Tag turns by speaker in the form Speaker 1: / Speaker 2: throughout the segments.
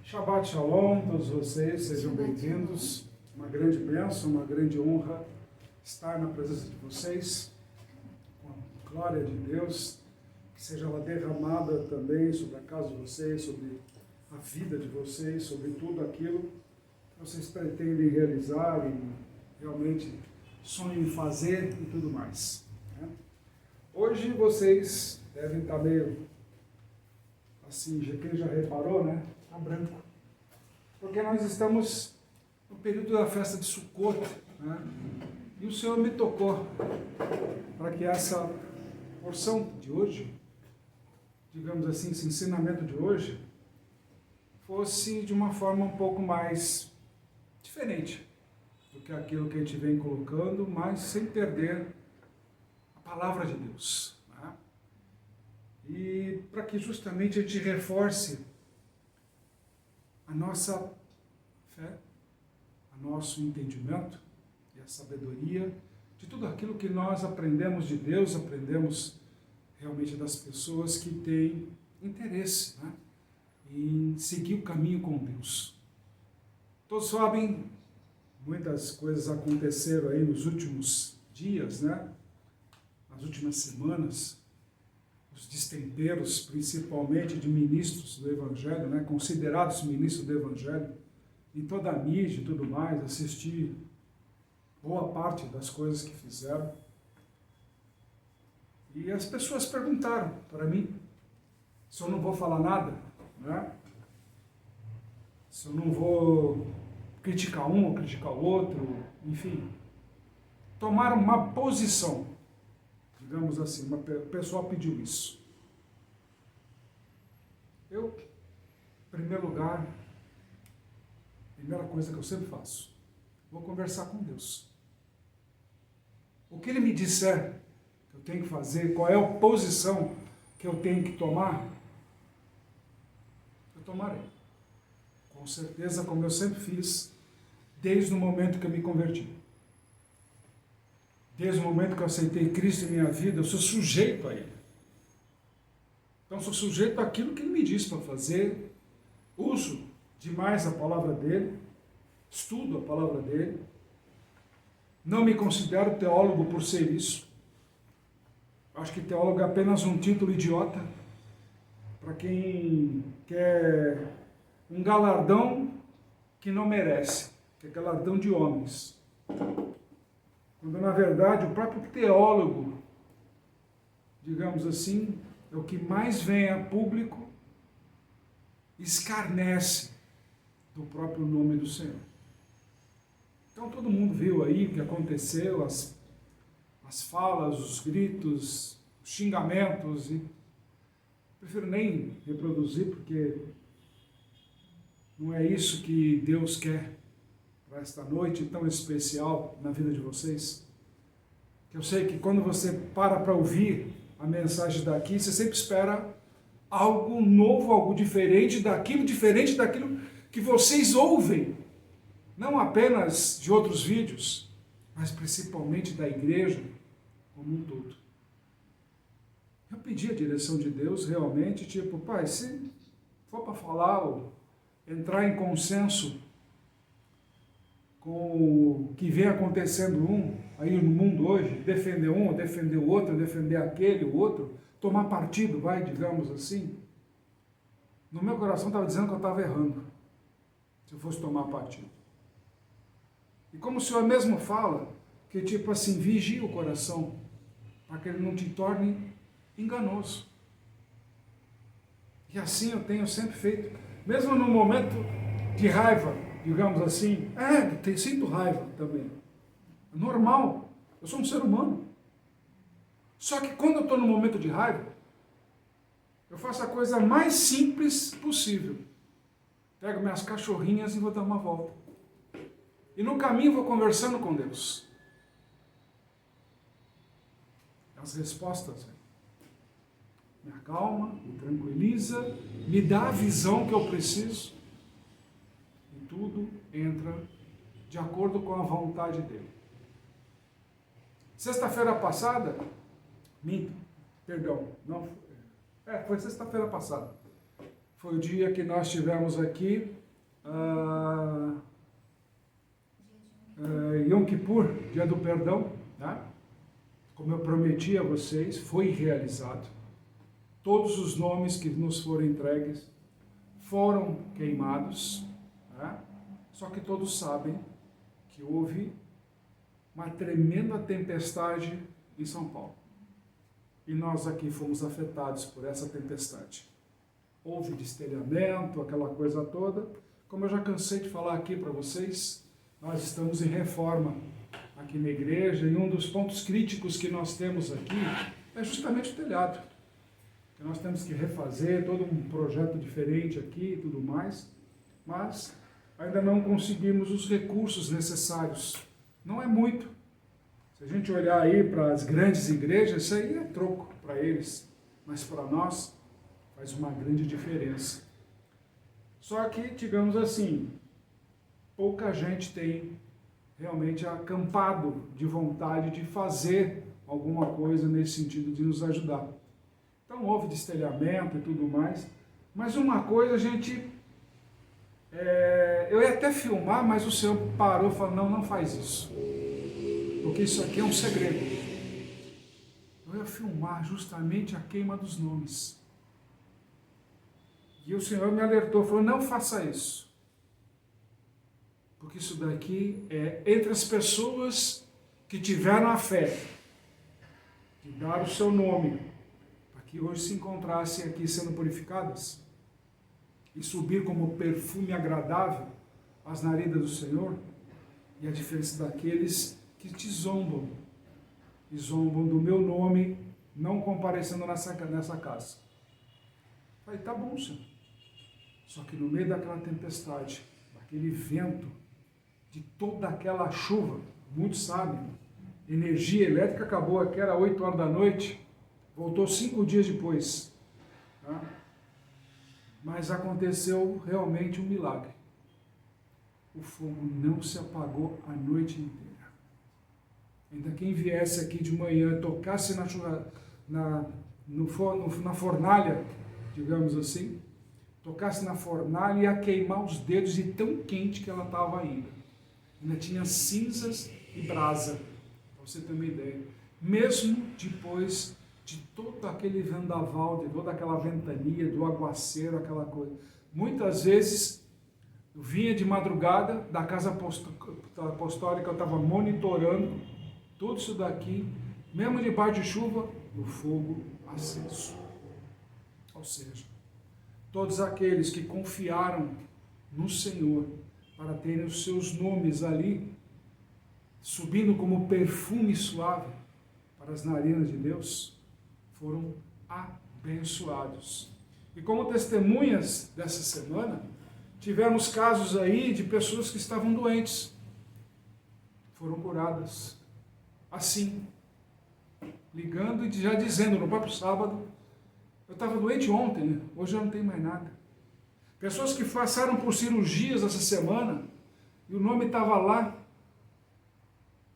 Speaker 1: Shabbat Shalom, todos vocês, sejam bem-vindos. Uma grande bênção, uma grande honra estar na presença de vocês, com a glória de Deus, que seja ela derramada também sobre a casa de vocês, sobre a vida de vocês, sobre tudo aquilo que vocês pretendem realizar e realmente sonham em fazer e tudo mais. Né? Hoje vocês devem estar meio assim, quem já reparou, né? Está branco. Porque nós estamos no período da festa de Sukkot, né? E o Senhor me tocou para que essa porção de hoje, digamos assim, esse ensinamento de hoje, fosse de uma forma um pouco mais diferente do que aquilo que a gente vem colocando, mas sem perder a palavra de Deus. E para que justamente a gente reforce a nossa fé, o nosso entendimento e a sabedoria de tudo aquilo que nós aprendemos de Deus, aprendemos realmente das pessoas que têm interesse, né, em seguir o caminho com Deus. Todos sabem, muitas coisas aconteceram aí nos últimos dias, né, nas últimas semanas, os destemperos, principalmente de ministros do Evangelho, né, considerados ministros do Evangelho, em toda a mídia e tudo mais, assisti boa parte das coisas que fizeram. E as pessoas perguntaram para mim se eu não vou falar nada, né? Se eu não vou criticar um ou criticar o outro, enfim, tomar uma posição. Digamos assim, o pessoal pediu isso. Eu, em primeiro lugar, primeira coisa que eu sempre faço, vou conversar com Deus. O que Ele me disser que eu tenho que fazer, qual é a posição que eu tenho que tomar, eu tomarei. Com certeza, como eu sempre fiz, desde o momento que eu me converti. Desde o momento que eu aceitei Cristo em minha vida, eu sou sujeito a Ele. Então, sou sujeito àquilo que Ele me diz para fazer, uso demais a palavra dEle, estudo a palavra dEle, não me considero teólogo por ser isso. Acho que teólogo é apenas um título idiota para quem quer um galardão que não merece, que é galardão de homens. Quando, na verdade, o próprio teólogo, digamos assim, é o que mais vem a público, escarnece do próprio nome do Senhor. Então, todo mundo viu aí o que aconteceu, as falas, os gritos, os xingamentos, e prefiro nem reproduzir, porque não é isso que Deus quer para esta noite tão especial na vida de vocês. Eu sei que quando você para ouvir a mensagem daqui, você sempre espera algo novo, algo diferente daquilo que vocês ouvem, não apenas de outros vídeos, mas principalmente da igreja como um todo. Eu pedi a direção de Deus realmente, tipo, Pai, se for para falar ou entrar em consenso com o que vem acontecendo aí no mundo hoje, defender um, defender o outro, defender aquele, o outro, tomar partido, digamos assim, no meu coração estava dizendo que eu estava errando, se eu fosse tomar partido. E como o Senhor mesmo fala, que tipo assim, vigie o coração, para que ele não te torne enganoso. E assim eu tenho sempre feito, mesmo no momento de raiva, digamos assim, sinto raiva também. É normal, eu sou um ser humano. Só que quando eu estou no momento de raiva, eu faço a coisa mais simples possível. Pego minhas cachorrinhas e vou dar uma volta. E no caminho vou conversando com Deus. As respostas me acalma, me tranquiliza, me dá a visão que eu preciso. Tudo entra de acordo com a vontade dele. Sexta-feira passada, foi sexta-feira passada, foi o dia que nós tivemos aqui Yom Kippur, dia do perdão, né? Como eu prometi a vocês, foi realizado. Todos os nomes que nos foram entregues foram queimados, né? Só que todos sabem que houve uma tremenda tempestade em São Paulo. E nós aqui fomos afetados por essa tempestade. Houve destelhamento, aquela coisa toda. Como eu já cansei de falar aqui para vocês, nós estamos em reforma aqui na igreja, e um dos pontos críticos que nós temos aqui é justamente o telhado. Que nós temos que refazer todo um projeto diferente aqui e tudo mais, mas ainda não conseguimos os recursos necessários. Não é muito. Se a gente olhar aí para as grandes igrejas, isso aí é troco para eles, mas para nós faz uma grande diferença. Só que, digamos assim, pouca gente tem realmente acampado de vontade de fazer alguma coisa nesse sentido de nos ajudar. Então houve destelhamento e tudo mais, mas uma coisa a gente... eu ia até filmar, mas o Senhor parou e falou, não faz isso, porque isso aqui é um segredo. Eu ia filmar justamente a queima dos nomes. E o Senhor me alertou, falou, não faça isso. Porque isso daqui é entre as pessoas que tiveram a fé de dar o seu nome, para que hoje se encontrassem aqui sendo purificadas e subir como perfume agradável às narinas do Senhor, e a diferença daqueles que te zombam, e zombam do meu nome, não comparecendo nessa casa. Falei, tá bom, Senhor. Só que no meio daquela tempestade, daquele vento, de toda aquela chuva, muitos sabem, energia elétrica acabou aqui, era 8 horas da noite, voltou 5 dias depois. Tá? Mas aconteceu realmente um milagre. O fogo não se apagou a noite inteira. Ainda quem viesse aqui de manhã, tocasse na fornalha, digamos assim, tocasse na fornalha e ia queimar os dedos de tão quente que ela estava ainda. Ainda tinha cinzas e brasa, para você ter uma ideia. Mesmo depois de todo aquele vendaval, de toda aquela ventania, do aguaceiro, aquela coisa. Muitas vezes eu vinha de madrugada da casa apostólica, eu estava monitorando tudo isso daqui, mesmo debaixo de chuva, no fogo aceso. Ou seja, todos aqueles que confiaram no Senhor para terem os seus nomes ali, subindo como perfume suave para as narinas de Deus, foram abençoados. E como testemunhas dessa semana, tivemos casos aí de pessoas que estavam doentes, foram curadas. Assim, ligando e já dizendo no próprio sábado, eu estava doente ontem, hoje eu não tenho mais nada. Pessoas que passaram por cirurgias essa semana, e o nome estava lá,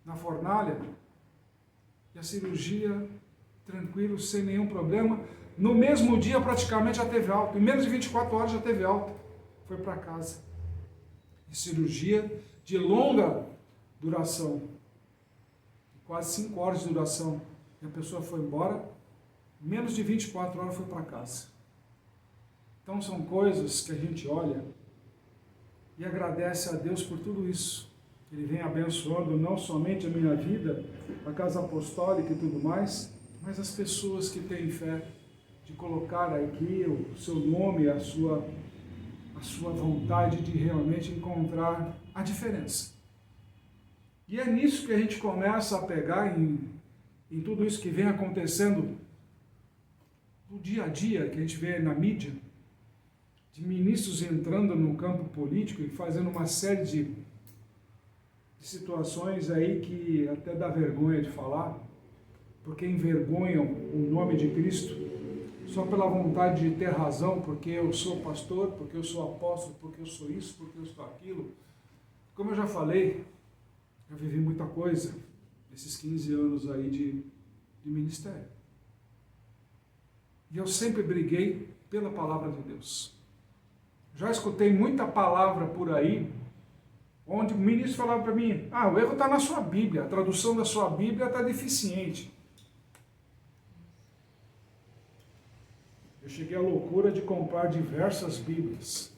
Speaker 1: na fornalha, e a cirurgia, tranquilo, sem nenhum problema, no mesmo dia praticamente já teve alta, em menos de 24 horas já teve alta, foi para casa. E cirurgia de longa duração, quase 5 horas de duração, e a pessoa foi embora, menos de 24 horas foi para casa. Então são coisas que a gente olha e agradece a Deus por tudo isso. Ele vem abençoando não somente a minha vida, a casa apostólica e tudo mais, mas as pessoas que têm fé de colocar aqui o seu nome, a sua vontade de realmente encontrar a diferença. E é nisso que a gente começa a pegar em tudo isso que vem acontecendo no dia a dia, que a gente vê na mídia, de ministros entrando no campo político e fazendo uma série de situações aí que até dá vergonha de falar, porque envergonham o nome de Cristo, só pela vontade de ter razão, porque eu sou pastor, porque eu sou apóstolo, porque eu sou isso, porque eu sou aquilo. Como eu já falei, eu vivi muita coisa nesses 15 anos aí de ministério. E eu sempre briguei pela palavra de Deus. Já escutei muita palavra por aí, onde o ministro falava para mim, o erro está na sua Bíblia, a tradução da sua Bíblia está deficiente. Eu cheguei à loucura de comprar diversas Bíblias.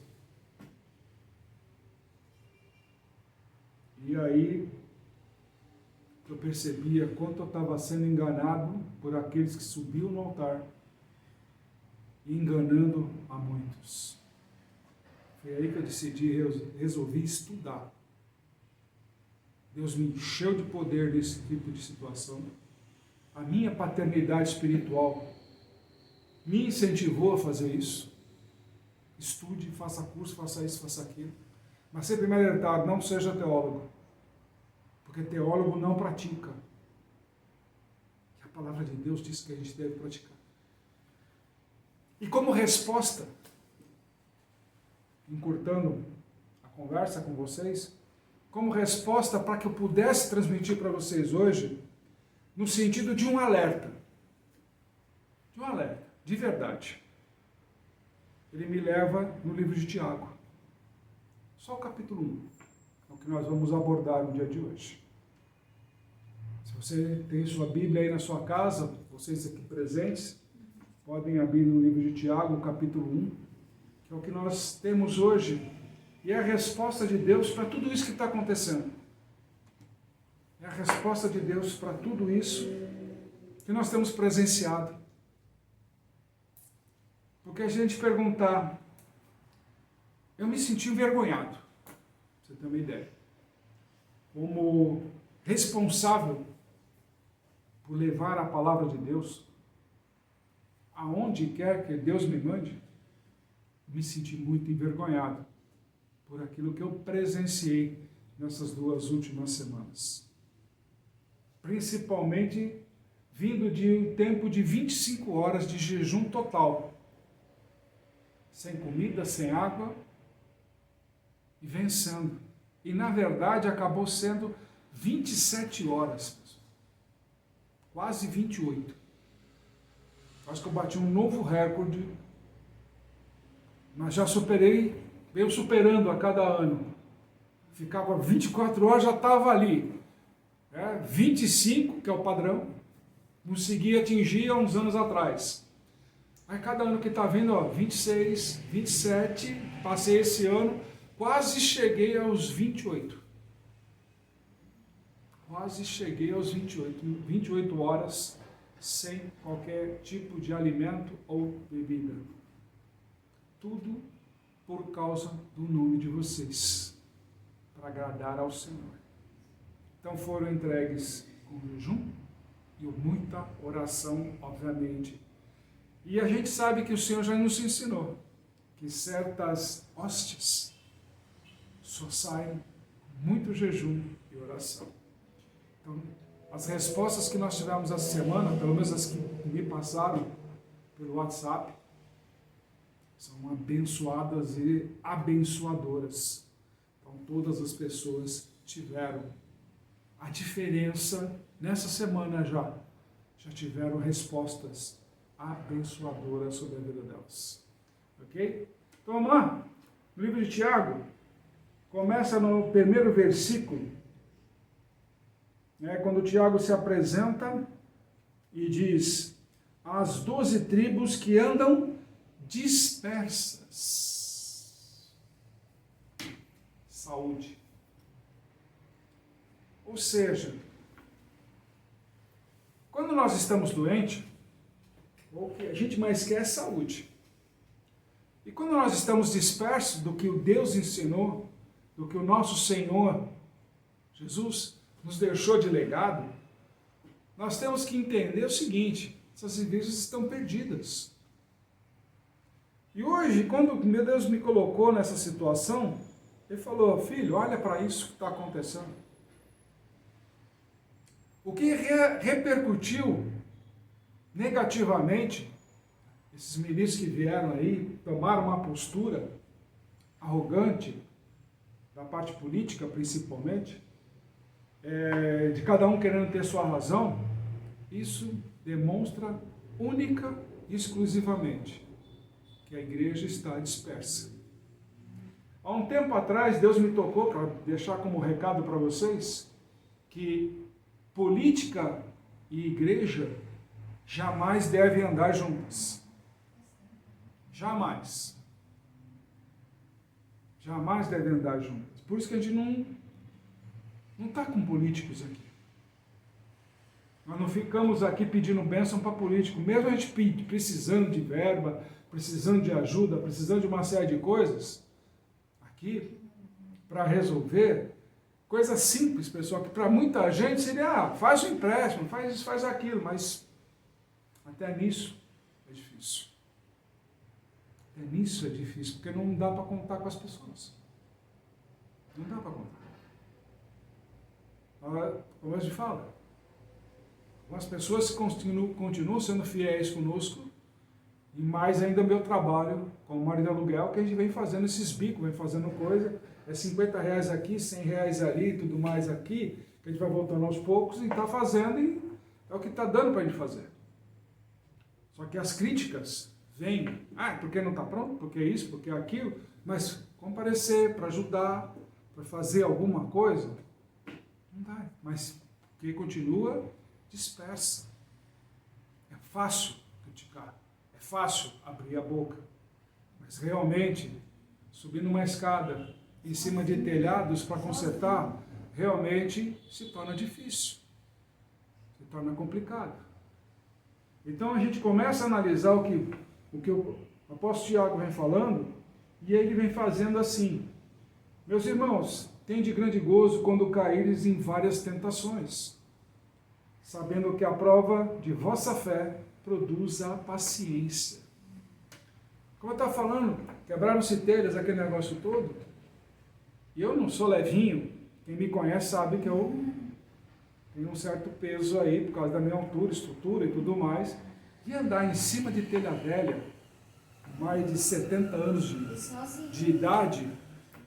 Speaker 1: E aí eu percebia quanto eu estava sendo enganado por aqueles que subiam no altar e enganando a muitos. Foi aí que eu resolvi estudar. Deus me encheu de poder nesse tipo de situação. A minha paternidade espiritual me incentivou a fazer isso. Estude, faça curso, faça isso, faça aquilo. Mas sempre me alertar, não seja teólogo. Porque teólogo não pratica. E a palavra de Deus diz que a gente deve praticar. E como resposta, encurtando a conversa com vocês, como resposta para que eu pudesse transmitir para vocês hoje, no sentido de um alerta. De um alerta, de verdade. Ele me leva no livro de Tiago. Só o capítulo 1. É o que nós vamos abordar no dia de hoje. Se você tem sua Bíblia aí na sua casa, vocês aqui presentes, podem abrir no livro de Tiago, capítulo 1, que é o que nós temos hoje, e é a resposta de Deus para tudo isso que está acontecendo. É a resposta de Deus para tudo isso que nós temos presenciado. Porque a gente perguntar, eu me senti envergonhado, pra você ter uma ideia, como responsável por levar a palavra de Deus aonde quer que Deus me mande, me senti muito envergonhado por aquilo que eu presenciei nessas 2 últimas semanas. Principalmente vindo de um tempo de 25 horas de jejum total. Sem comida, sem água e vencendo. E na verdade acabou sendo 27 horas, pessoal. Quase 28. Acho que eu bati um novo recorde, mas já superei, venho superando a cada ano. Ficava 24 horas, já estava ali. 25, que é o padrão, consegui atingir há uns anos atrás. Aí cada ano que está vindo, 26, 27, passei esse ano, quase cheguei aos 28. Quase cheguei aos 28 horas sem qualquer tipo de alimento ou bebida. Tudo por causa do nome de vocês, para agradar ao Senhor. Então foram entregues com jejum e muita oração, obviamente. E a gente sabe que o Senhor já nos ensinou que certas hóstias só saem com muito jejum e oração. Então, as respostas que nós tivemos essa semana, pelo menos as que me passaram pelo WhatsApp, são abençoadas e abençoadoras. Então, todas as pessoas tiveram a diferença nessa semana já tiveram respostas abençoadoras sobre a vida delas. Ok? Então vamos lá. No livro de Tiago, começa no primeiro versículo, quando Tiago se apresenta e diz: as 12 tribos que andam dispersas. Saúde. Ou seja, quando nós estamos doentes, o que a gente mais quer é saúde. E quando nós estamos dispersos do que o Deus ensinou, do que o nosso Senhor Jesus nos deixou de legado, nós temos que entender o seguinte: essas igrejas estão perdidas. E hoje, quando meu Deus me colocou nessa situação, Ele falou: filho, olha para isso que está acontecendo. O que repercutiu negativamente, esses ministros que vieram aí, tomaram uma postura arrogante, da parte política principalmente, de cada um querendo ter sua razão, isso demonstra única e exclusivamente que a igreja está dispersa. Há um tempo atrás, Deus me tocou para deixar como recado para vocês que política e igreja jamais devem andar juntas. Jamais. Jamais devem andar juntas. Por isso que a gente não está com políticos aqui. Nós não ficamos aqui pedindo bênção para político. Mesmo a gente precisando de verba, precisando de ajuda, precisando de uma série de coisas, aqui, para resolver, coisa simples, pessoal, que para muita gente seria, faz o empréstimo, faz isso, faz aquilo, mas até nisso é difícil. Até nisso é difícil, porque não dá para contar com as pessoas. Não dá para contar. Como a gente fala, algumas pessoas continuam sendo fiéis conosco, e mais ainda o meu trabalho como marido de aluguel, que a gente vem fazendo esses bicos, vem fazendo coisa, é 50 reais aqui, 100 reais ali, tudo mais aqui, que a gente vai voltando aos poucos e está fazendo, e é o que está dando para a gente fazer. Só que as críticas vêm, porque não está pronto, porque isso, porque aquilo, mas comparecer para ajudar, para fazer alguma coisa, não dá, mas porque continua dispersa. É fácil criticar, é fácil abrir a boca, mas realmente subir numa escada em cima de telhados para consertar, realmente se torna difícil, se torna complicado. Então a gente começa a analisar o que o apóstolo Tiago vem falando, e ele vem fazendo assim: meus irmãos, tende grande gozo quando caíres em várias tentações, sabendo que a prova de vossa fé produz a paciência. Como eu estava falando, quebraram-se telhas, aquele negócio todo, e eu não sou levinho, quem me conhece sabe que eu tenho um certo peso aí, por causa da minha altura, estrutura e tudo mais, e andar em cima de telha velha, mais de 70 anos de idade,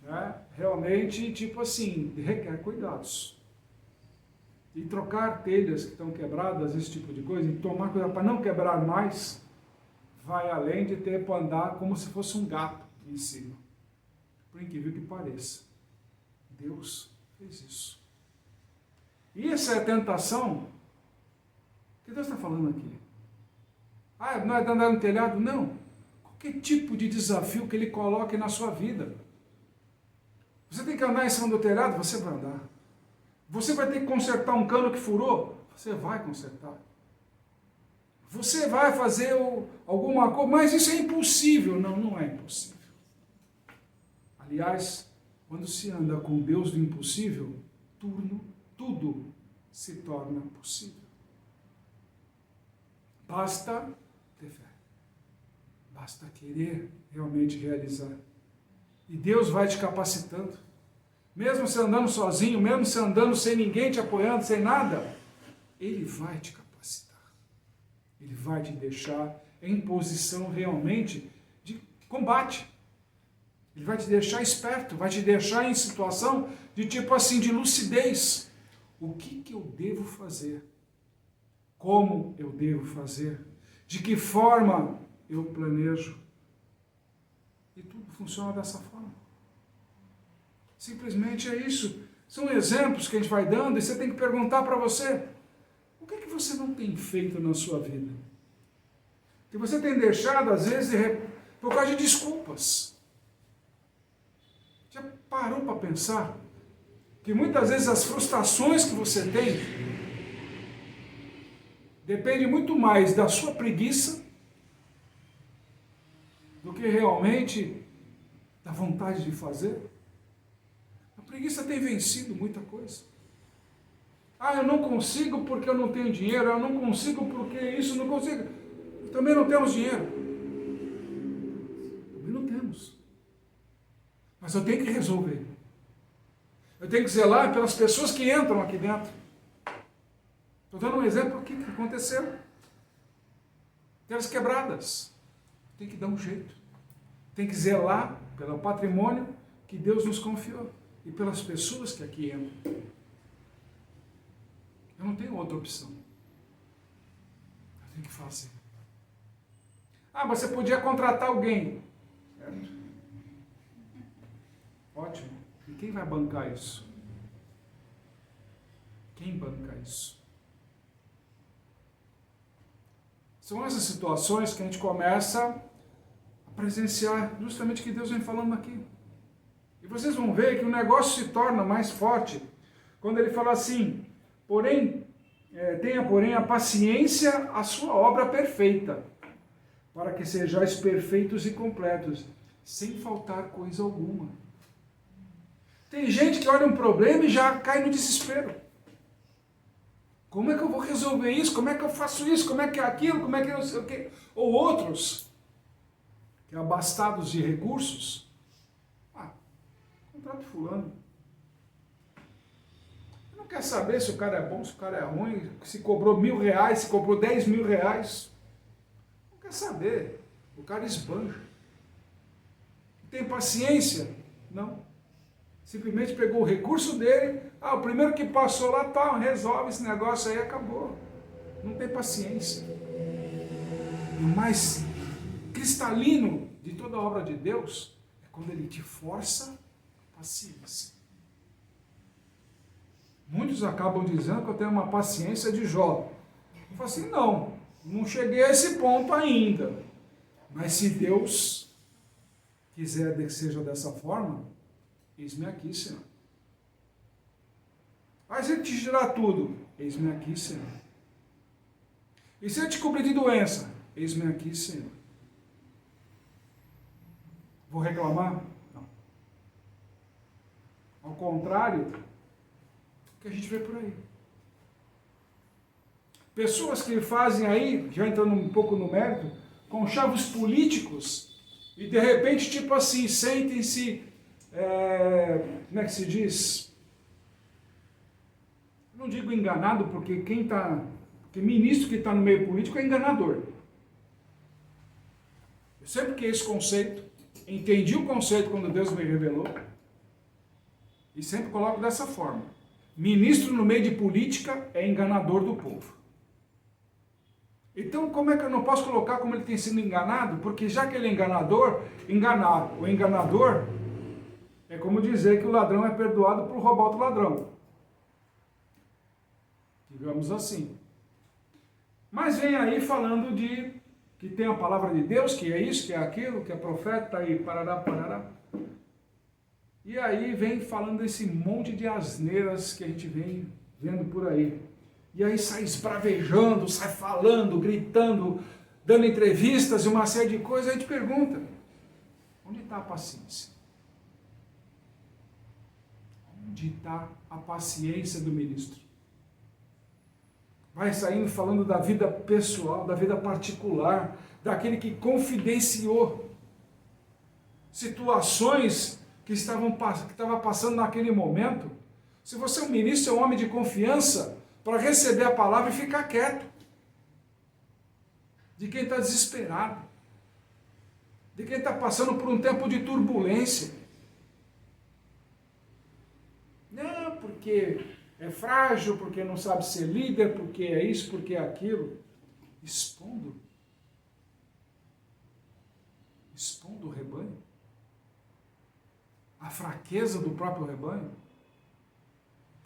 Speaker 1: né, realmente, tipo assim, requer cuidados. E trocar telhas que estão quebradas, esse tipo de coisa, e tomar cuidado para não quebrar mais, vai além de ter para andar como se fosse um gato em cima. Por incrível que pareça, Deus fez isso. E essa é a tentação que Deus está falando aqui. Não é de andar no telhado? Não. Qualquer tipo de desafio que Ele coloque na sua vida. Você tem que andar em cima do telhado? Você vai andar. Você vai ter que consertar um cano que furou? Você vai consertar. Você vai fazer alguma coisa, mas isso é impossível. Não, não é impossível. Aliás, quando se anda com Deus do impossível, tudo se torna possível. Basta ter fé. Basta querer realmente realizar. E Deus vai te capacitando. Mesmo você andando sozinho, mesmo você andando sem ninguém te apoiando, sem nada, Ele vai te capacitar. Ele vai te deixar em posição realmente de combate. Ele vai te deixar esperto, vai te deixar em situação de tipo assim, de lucidez. O que eu devo fazer? Como eu devo fazer? De que forma eu planejo? E tudo funciona dessa forma. Simplesmente é isso. São exemplos que a gente vai dando e você tem que perguntar para você: o que você não tem feito na sua vida? Que você tem deixado, às vezes, por causa de desculpas. Já parou para pensar que muitas vezes as frustrações que você tem dependem muito mais da sua preguiça do que realmente da vontade de fazer? A preguiça tem vencido muita coisa. Eu não consigo porque eu não tenho dinheiro, eu não consigo porque isso, não consigo. Também não temos dinheiro. Também não temos. Mas eu tenho que resolver. Eu tenho que zelar pelas pessoas que entram aqui dentro. Estou dando um exemplo aqui que aconteceu. Telhas quebradas. Tem que dar um jeito. Tem que zelar pelo patrimônio que Deus nos confiou e pelas pessoas que aqui entram. Eu não tenho outra opção. Eu tenho que fazer. Você podia contratar alguém. Certo? Ótimo. E quem vai bancar isso? Quem banca isso? São essas situações que a gente começa a presenciar justamente o que Deus vem falando aqui. E vocês vão ver que o negócio se torna mais forte quando ele fala assim, tenha porém a paciência a sua obra perfeita, para que sejais perfeitos e completos, sem faltar coisa alguma. Tem gente que olha um problema e já cai no desespero. Como é que eu vou resolver isso? Como é que eu faço isso? Como é que é aquilo? Como é que eu não sei o quê? Ou outros, que abastados de recursos, contrato fulano. Não quer saber se o cara é bom, se o cara é ruim, se cobrou R$1.000, se cobrou R$10.000. Não quer saber. O cara esbanja. Tem paciência? Não. Simplesmente pegou o recurso dele, o primeiro que passou lá, resolve esse negócio aí, acabou. Não tem paciência. E o mais cristalino de toda a obra de Deus é quando ele te força a paciência. Muitos acabam dizendo que eu tenho uma paciência de Jó. Eu falo assim, não cheguei a esse ponto ainda. Mas se Deus quiser que seja dessa forma, eis-me aqui, Senhor. Mas se Ele te tirar tudo, eis-me aqui, Senhor. E se Ele te cobrir de doença, eis-me aqui, Senhor. Vou reclamar? Não. Ao contrário, o que a gente vê por aí. Pessoas que fazem aí, já entrando um pouco no mérito, conchavos políticos, e de repente, tipo assim, sentem-se, como é que se diz? Eu não digo enganado, porque porque ministro que está no meio político é enganador. Eu sempre que esse conceito, entendi o conceito quando Deus me revelou, e sempre coloco dessa forma. Ministro no meio de política é enganador do povo. Então, como é que eu não posso colocar como ele tem sido enganado? Porque já que ele é enganador, enganar o enganador é como dizer que o ladrão é perdoado por roubar outro ladrão. Digamos assim. Mas vem aí falando de que tem a palavra de Deus, que é isso, que é aquilo, que é profeta e parará, parará. E aí vem falando desse monte de asneiras que a gente vem vendo por aí. E aí sai esbravejando, sai falando, gritando, dando entrevistas e uma série de coisas. Aí a gente pergunta, onde está a paciência? Onde está a paciência do ministro? Vai saindo falando da vida pessoal, da vida particular, daquele que confidenciou situações que estava passando naquele momento. Se você é um ministro, é um homem de confiança, para receber a palavra e ficar quieto. De quem está desesperado. De quem está passando por um tempo de turbulência. Não, porque é frágil, porque não sabe ser líder, porque é isso, porque é aquilo. Expondo o rebanho. A fraqueza do próprio rebanho.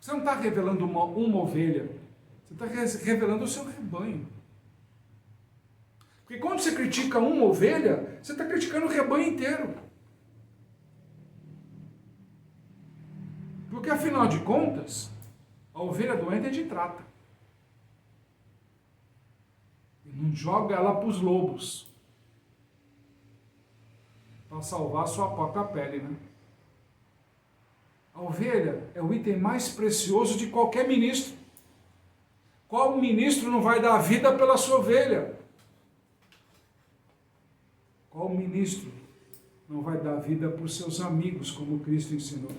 Speaker 1: Você não está revelando uma ovelha, você está revelando o seu rebanho. Porque quando você critica uma ovelha, você está criticando o rebanho inteiro. Porque afinal de contas, a ovelha doente a gente trata. E não joga ela para os lobos. Para salvar a sua própria pele, né? A ovelha é o item mais precioso de qualquer ministro. Qual ministro não vai dar a vida pela sua ovelha? Qual ministro não vai dar a vida por seus amigos, como Cristo ensinou?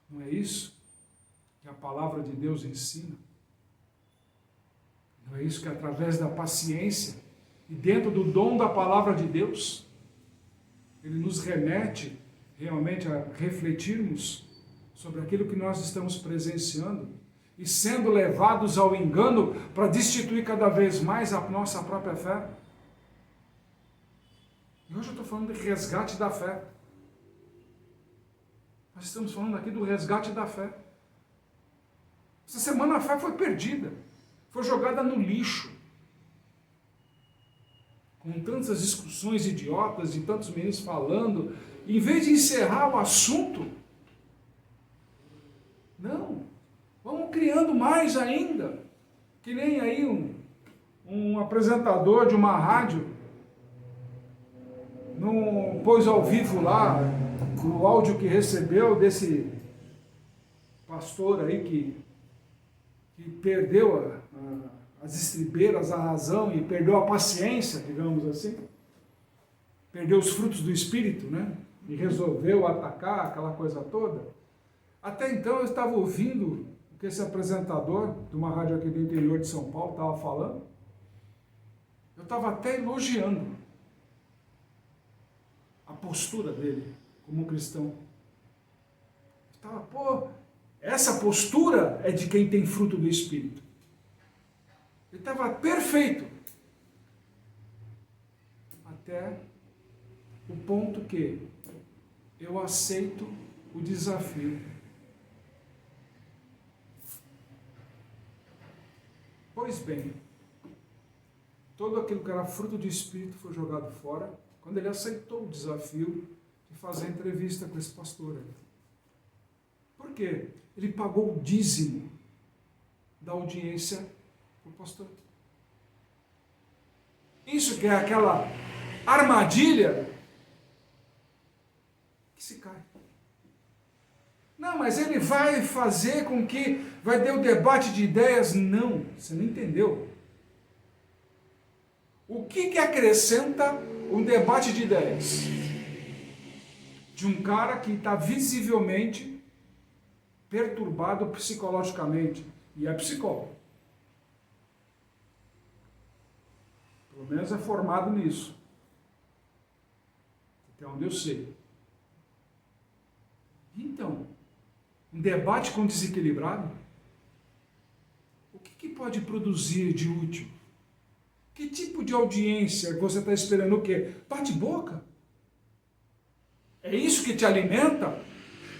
Speaker 1: Não é isso que a palavra de Deus ensina? Não é isso que através da paciência e dentro do dom da palavra de Deus, ele nos remete realmente a refletirmos sobre aquilo que nós estamos presenciando e sendo levados ao engano para destituir cada vez mais a nossa própria fé? E hoje eu estou falando de resgate da fé. Nós estamos falando aqui do resgate da fé. Essa semana a fé foi perdida, foi jogada no lixo. Com tantas discussões idiotas e tantos meninos falando, em vez de encerrar o assunto, não, vamos criando mais ainda. Que nem aí um apresentador de uma rádio, não pôs ao vivo lá o áudio que recebeu desse pastor aí que perdeu as estribeiras, a razão e perdeu a paciência, digamos assim, perdeu os frutos do Espírito, né? E resolveu atacar aquela coisa toda. Até então eu estava ouvindo o que esse apresentador de uma rádio aqui do interior de São Paulo estava falando. Eu estava até elogiando a postura dele como cristão. Eu estava, essa postura é de quem tem fruto do Espírito. Ele estava perfeito. Até o ponto que eu aceito o desafio. Pois bem, todo aquilo que era fruto do Espírito foi jogado fora quando ele aceitou o desafio de fazer a entrevista com esse pastor. Por quê? Ele pagou o dízimo da audiência para o pastor. Isso que é aquela armadilha que se cai. Não, mas ele vai fazer com que vai ter um debate de ideias. Não, você não entendeu. O que acrescenta um debate de ideias? De um cara que está visivelmente perturbado psicologicamente, e é psicólogo. Pelo menos é formado nisso. Até onde eu sei. Então, um debate com desequilibrado, o que pode produzir de útil? Que tipo de audiência você está esperando o quê? Bate-boca? É isso que te alimenta?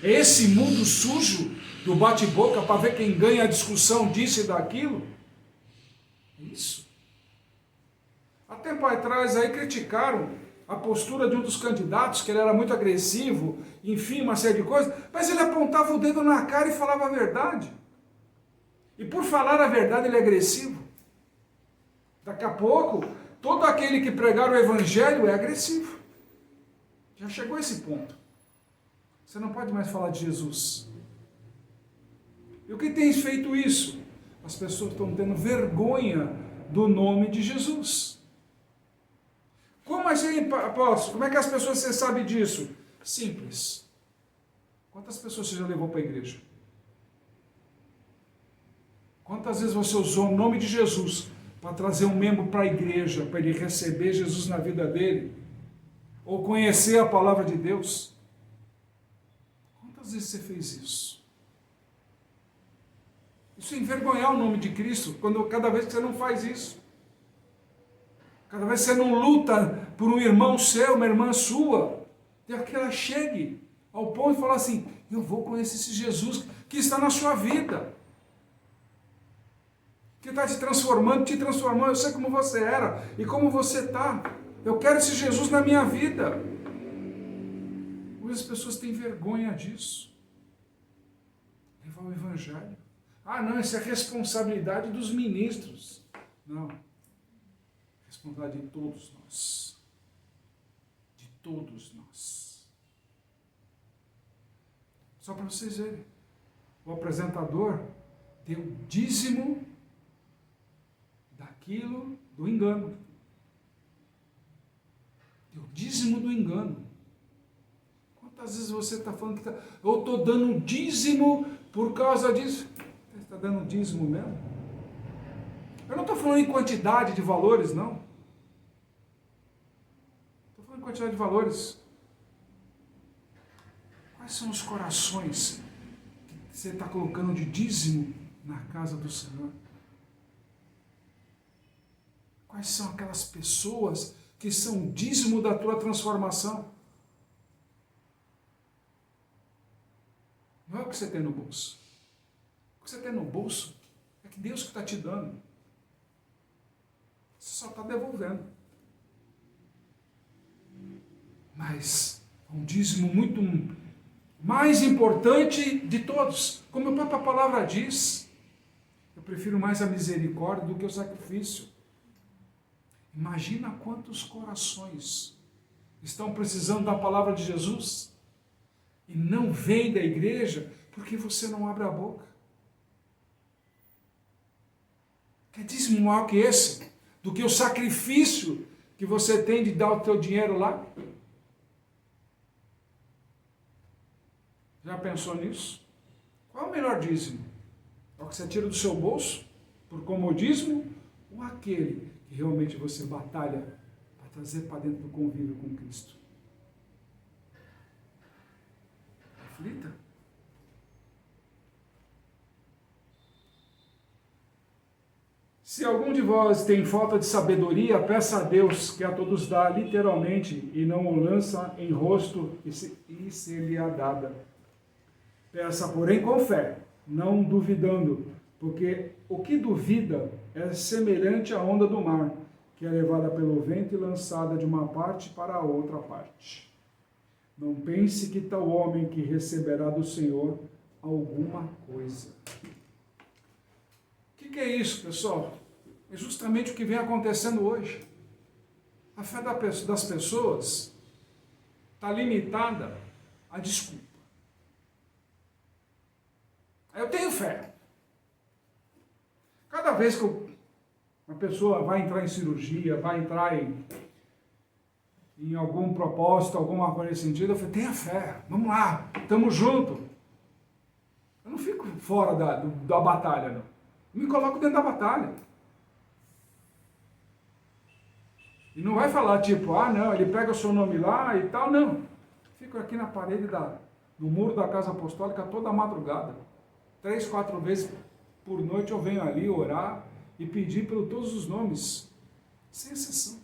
Speaker 1: É esse mundo sujo do bate-boca para ver quem ganha a discussão disso e daquilo? É isso. Há tempo atrás aí criticaram a postura de um dos candidatos, que ele era muito agressivo, enfim, uma série de coisas, mas ele apontava o dedo na cara e falava a verdade. E por falar a verdade ele é agressivo. Daqui a pouco, todo aquele que pregar o evangelho é agressivo. Já chegou a esse ponto. Você não pode mais falar de Jesus. E o que tem feito isso? As pessoas estão tendo vergonha do nome de Jesus. Como assim, apóstolo? Como é que as pessoas, você sabe disso? Simples. Quantas pessoas você já levou para a igreja? Quantas vezes você usou o nome de Jesus para trazer um membro para a igreja, para ele receber Jesus na vida dele? Ou conhecer a palavra de Deus? Quantas vezes você fez isso? Isso é envergonhar o nome de Cristo, cada vez que você não faz isso. Cada vez que você não luta por um irmão seu, uma irmã sua, até que ela chegue ao ponto de falar assim, eu vou conhecer esse Jesus que está na sua vida. Que está te transformando, eu sei como você era e como você está. Eu quero esse Jesus na minha vida. Hoje as pessoas têm vergonha disso. Levar o evangelho. Ah, não, isso é responsabilidade dos ministros. Não. Responsabilidade de todos nós. De todos nós. Só para vocês verem. O apresentador deu dízimo daquilo do engano. Deu dízimo do engano. Quantas vezes você está falando que eu estou dando dízimo por causa disso? Você está dando dízimo mesmo? Eu não estou falando em quantidade de valores, não. Estou falando em quantidade de valores. Quais são os corações que você está colocando de dízimo na casa do Senhor? Quais são aquelas pessoas que são o dízimo da tua transformação. Não é o que você tem no bolso. O que você tem no bolso é que Deus que está te dando. Você só está devolvendo. Mas um dízimo muito mais importante de todos. Como a própria palavra diz, eu prefiro mais a misericórdia do que o sacrifício. Imagina quantos corações estão precisando da palavra de Jesus e não vêm da igreja porque você não abre a boca. Quer dízimo maior que esse? Do que o sacrifício que você tem de dar o teu dinheiro lá? Já pensou nisso? Qual é o melhor dízimo? É o que você tira do seu bolso, por comodismo, ou aquele que realmente você batalha para trazer para dentro do convívio com Cristo? Reflita. Se algum de vós tem falta de sabedoria, peça a Deus, que a todos dá literalmente, e não o lança em rosto, e ser-lhe-á dada. Peça, porém, com fé, não duvidando, porque o que duvida é semelhante à onda do mar, que é levada pelo vento e lançada de uma parte para a outra parte. Não pense que tal homem que receberá do Senhor alguma coisa. O que é isso, pessoal? É justamente o que vem acontecendo hoje. A fé das pessoas está limitada à desculpa. Eu tenho fé. Cada vez que uma pessoa vai entrar em cirurgia, vai entrar em algum propósito, alguma coisa nesse sentido, eu falo, tenha fé, vamos lá, estamos juntos. Eu não fico fora da batalha, não. Eu me coloco dentro da batalha. E não vai falar tipo, não, ele pega o seu nome lá e tal, não. Fico aqui na parede do muro da casa apostólica toda a madrugada. 3, 4 vezes por noite eu venho ali orar e pedir por todos os nomes, sem exceção.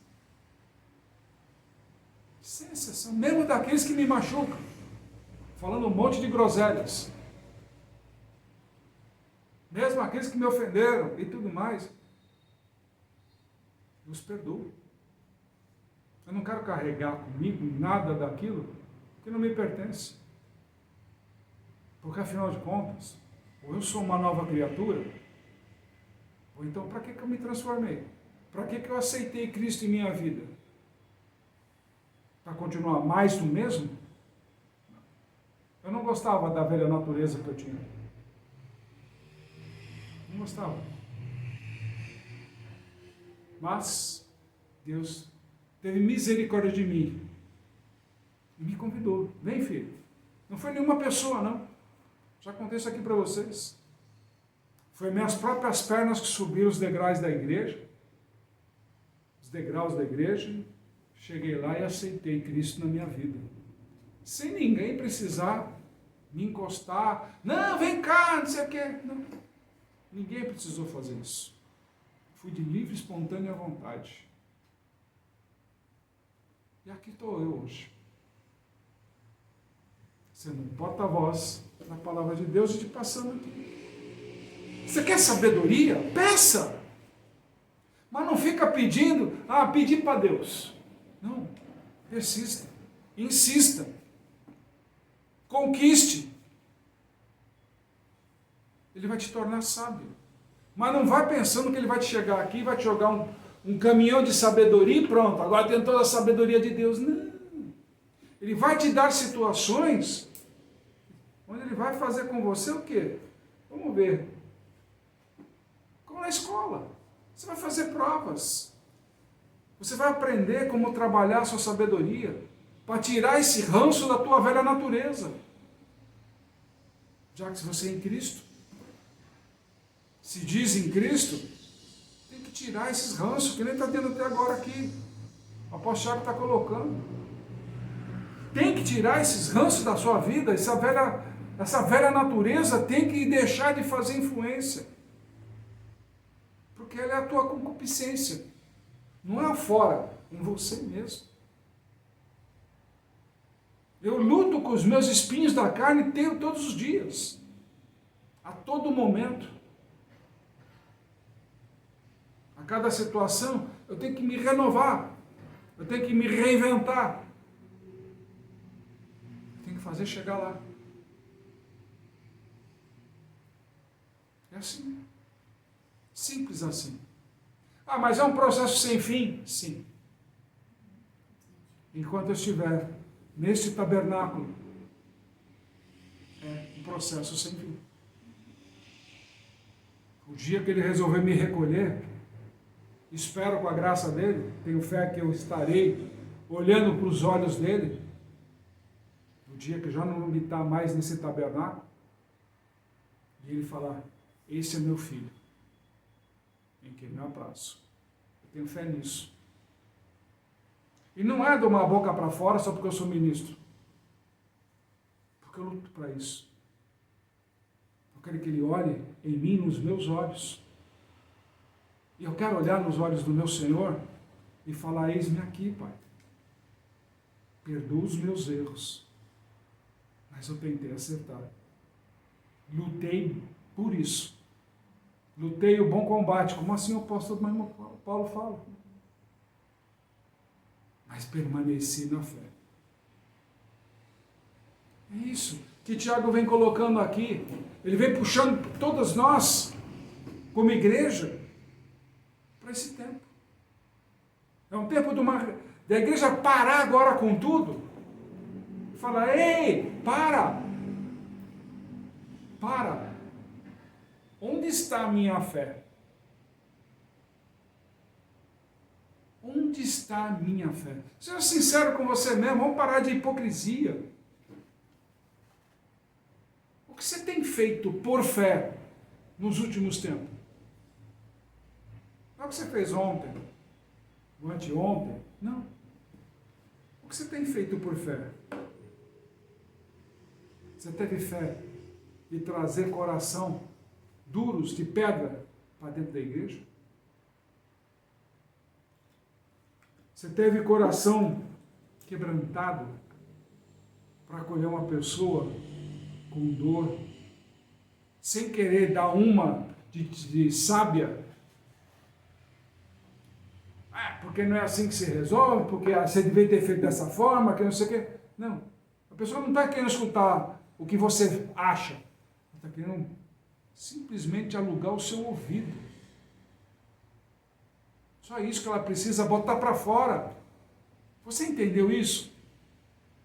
Speaker 1: Sem exceção, mesmo daqueles que me machucam, falando um monte de groselhas. Mesmo aqueles que me ofenderam e tudo mais, eu os perdoo. Eu não quero carregar comigo nada daquilo que não me pertence. Porque afinal de contas, ou eu sou uma nova criatura, ou então para que eu me transformei? Para que eu aceitei Cristo em minha vida? Para continuar mais do mesmo? Eu não gostava da velha natureza que eu tinha. Não gostava. Mas Deus teve misericórdia de mim e me convidou. Vem, filho. Não foi nenhuma pessoa, não. Já contei isso aqui para vocês. Foi minhas próprias pernas que subiram os degraus da igreja. Os degraus da igreja. Cheguei lá e aceitei Cristo na minha vida. Sem ninguém precisar me encostar. Não, vem cá, não sei o quê. Não. Ninguém precisou fazer isso. Fui de livre, espontânea vontade. E aqui estou eu hoje. Sendo um porta-voz na palavra de Deus e te passando aqui. Você quer sabedoria? Peça! Mas não fica pedindo, pedir para Deus. Não. Persista. Insista. Conquiste. Ele vai te tornar sábio. Mas não vai pensando que ele vai te chegar aqui e vai te jogar um caminhão de sabedoria e pronto, agora tem toda a sabedoria de Deus. Não. Ele vai te dar situações onde ele vai fazer com você o quê? Vamos ver. Como na escola. Você vai fazer provas. Você vai aprender como trabalhar a sua sabedoria para tirar esse ranço da tua velha natureza. Já que você é em Cristo, se diz em Cristo, tem que tirar esses ranços, que nem está tendo até agora aqui. O apóstolo Tiago está colocando. Tem que tirar esses ranços da sua vida, essa velha natureza tem que deixar de fazer influência. Porque ela é a tua concupiscência. Não é fora em você mesmo. Eu luto com os meus espinhos da carne todos os dias, a todo momento. A cada situação eu tenho que me renovar, eu tenho que me reinventar, eu tenho que fazer chegar lá. É assim, simples assim. Ah, mas é um processo sem fim? Sim. Enquanto eu estiver neste tabernáculo, é um processo sem fim. O dia que ele resolver me recolher, espero com a graça dele, tenho fé que eu estarei olhando para os olhos dele, no dia que eu já não me está mais nesse tabernáculo, e ele falar, esse é meu filho, em quem me aprazo. Eu tenho fé nisso. E não é de uma boca para fora só porque eu sou ministro. Porque eu luto para isso. Eu quero que ele olhe em mim, nos meus olhos. E eu quero olhar nos olhos do meu Senhor e falar, eis-me aqui, Pai. Perdoa os meus erros. Mas eu tentei acertar. Lutei por isso. Lutei o bom combate. Como assim o apóstolo Paulo fala? Mas permaneci na fé. É isso que Tiago vem colocando aqui. Ele vem puxando todas nós, como igreja, para esse tempo. É um tempo da igreja parar agora com tudo. Falar, ei, para! Para! Onde está a minha fé? Onde está a minha fé? Seja sincero com você mesmo, vamos parar de hipocrisia. O que você tem feito por fé nos últimos tempos? Não é o que você fez ontem, ou anteontem, não. O que você tem feito por fé? Você teve fé de trazer coração duros de pedra para dentro da igreja? Você teve coração quebrantado para acolher uma pessoa com dor, sem querer dar uma de sábia? Ah, porque não é assim que se resolve, porque você devia ter feito dessa forma, que não sei o quê. Não. A pessoa não está querendo escutar o que você acha. Ela está querendo simplesmente alugar o seu ouvido. Só isso que ela precisa botar para fora. Você entendeu isso?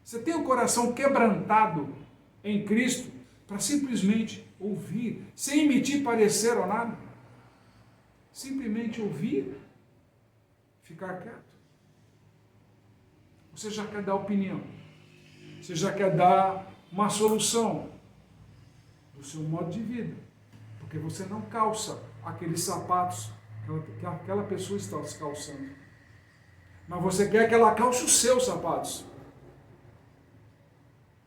Speaker 1: Você tem o coração quebrantado em Cristo para simplesmente ouvir, sem emitir parecer ou nada. Simplesmente ouvir, ficar quieto. Você já quer dar opinião. Você já quer dar uma solução do seu modo de vida. Porque você não calça aqueles sapatos que aquela pessoa está se calçando. Mas você quer que ela calce os seus sapatos.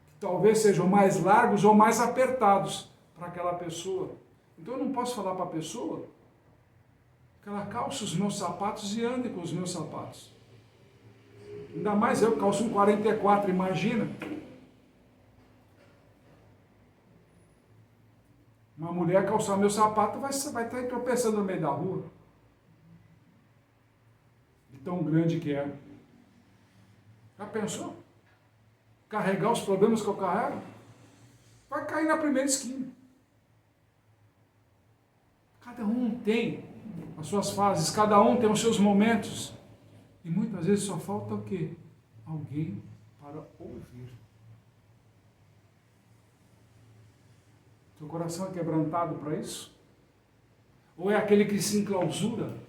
Speaker 1: Que talvez sejam mais largos ou mais apertados para aquela pessoa. Então eu não posso falar para a pessoa que ela calce os meus sapatos e ande com os meus sapatos. Ainda mais eu calço um 44, imagina. Uma mulher calçar meu sapato vai estar tropeçando no meio da rua. Tão grande que é. Já pensou? Carregar os problemas que eu carrego? Vai cair na primeira esquina. Cada um tem as suas fases, cada um tem os seus momentos. E muitas vezes só falta o quê? Alguém para ouvir. Seu coração é quebrantado para isso? Ou é aquele que se enclausura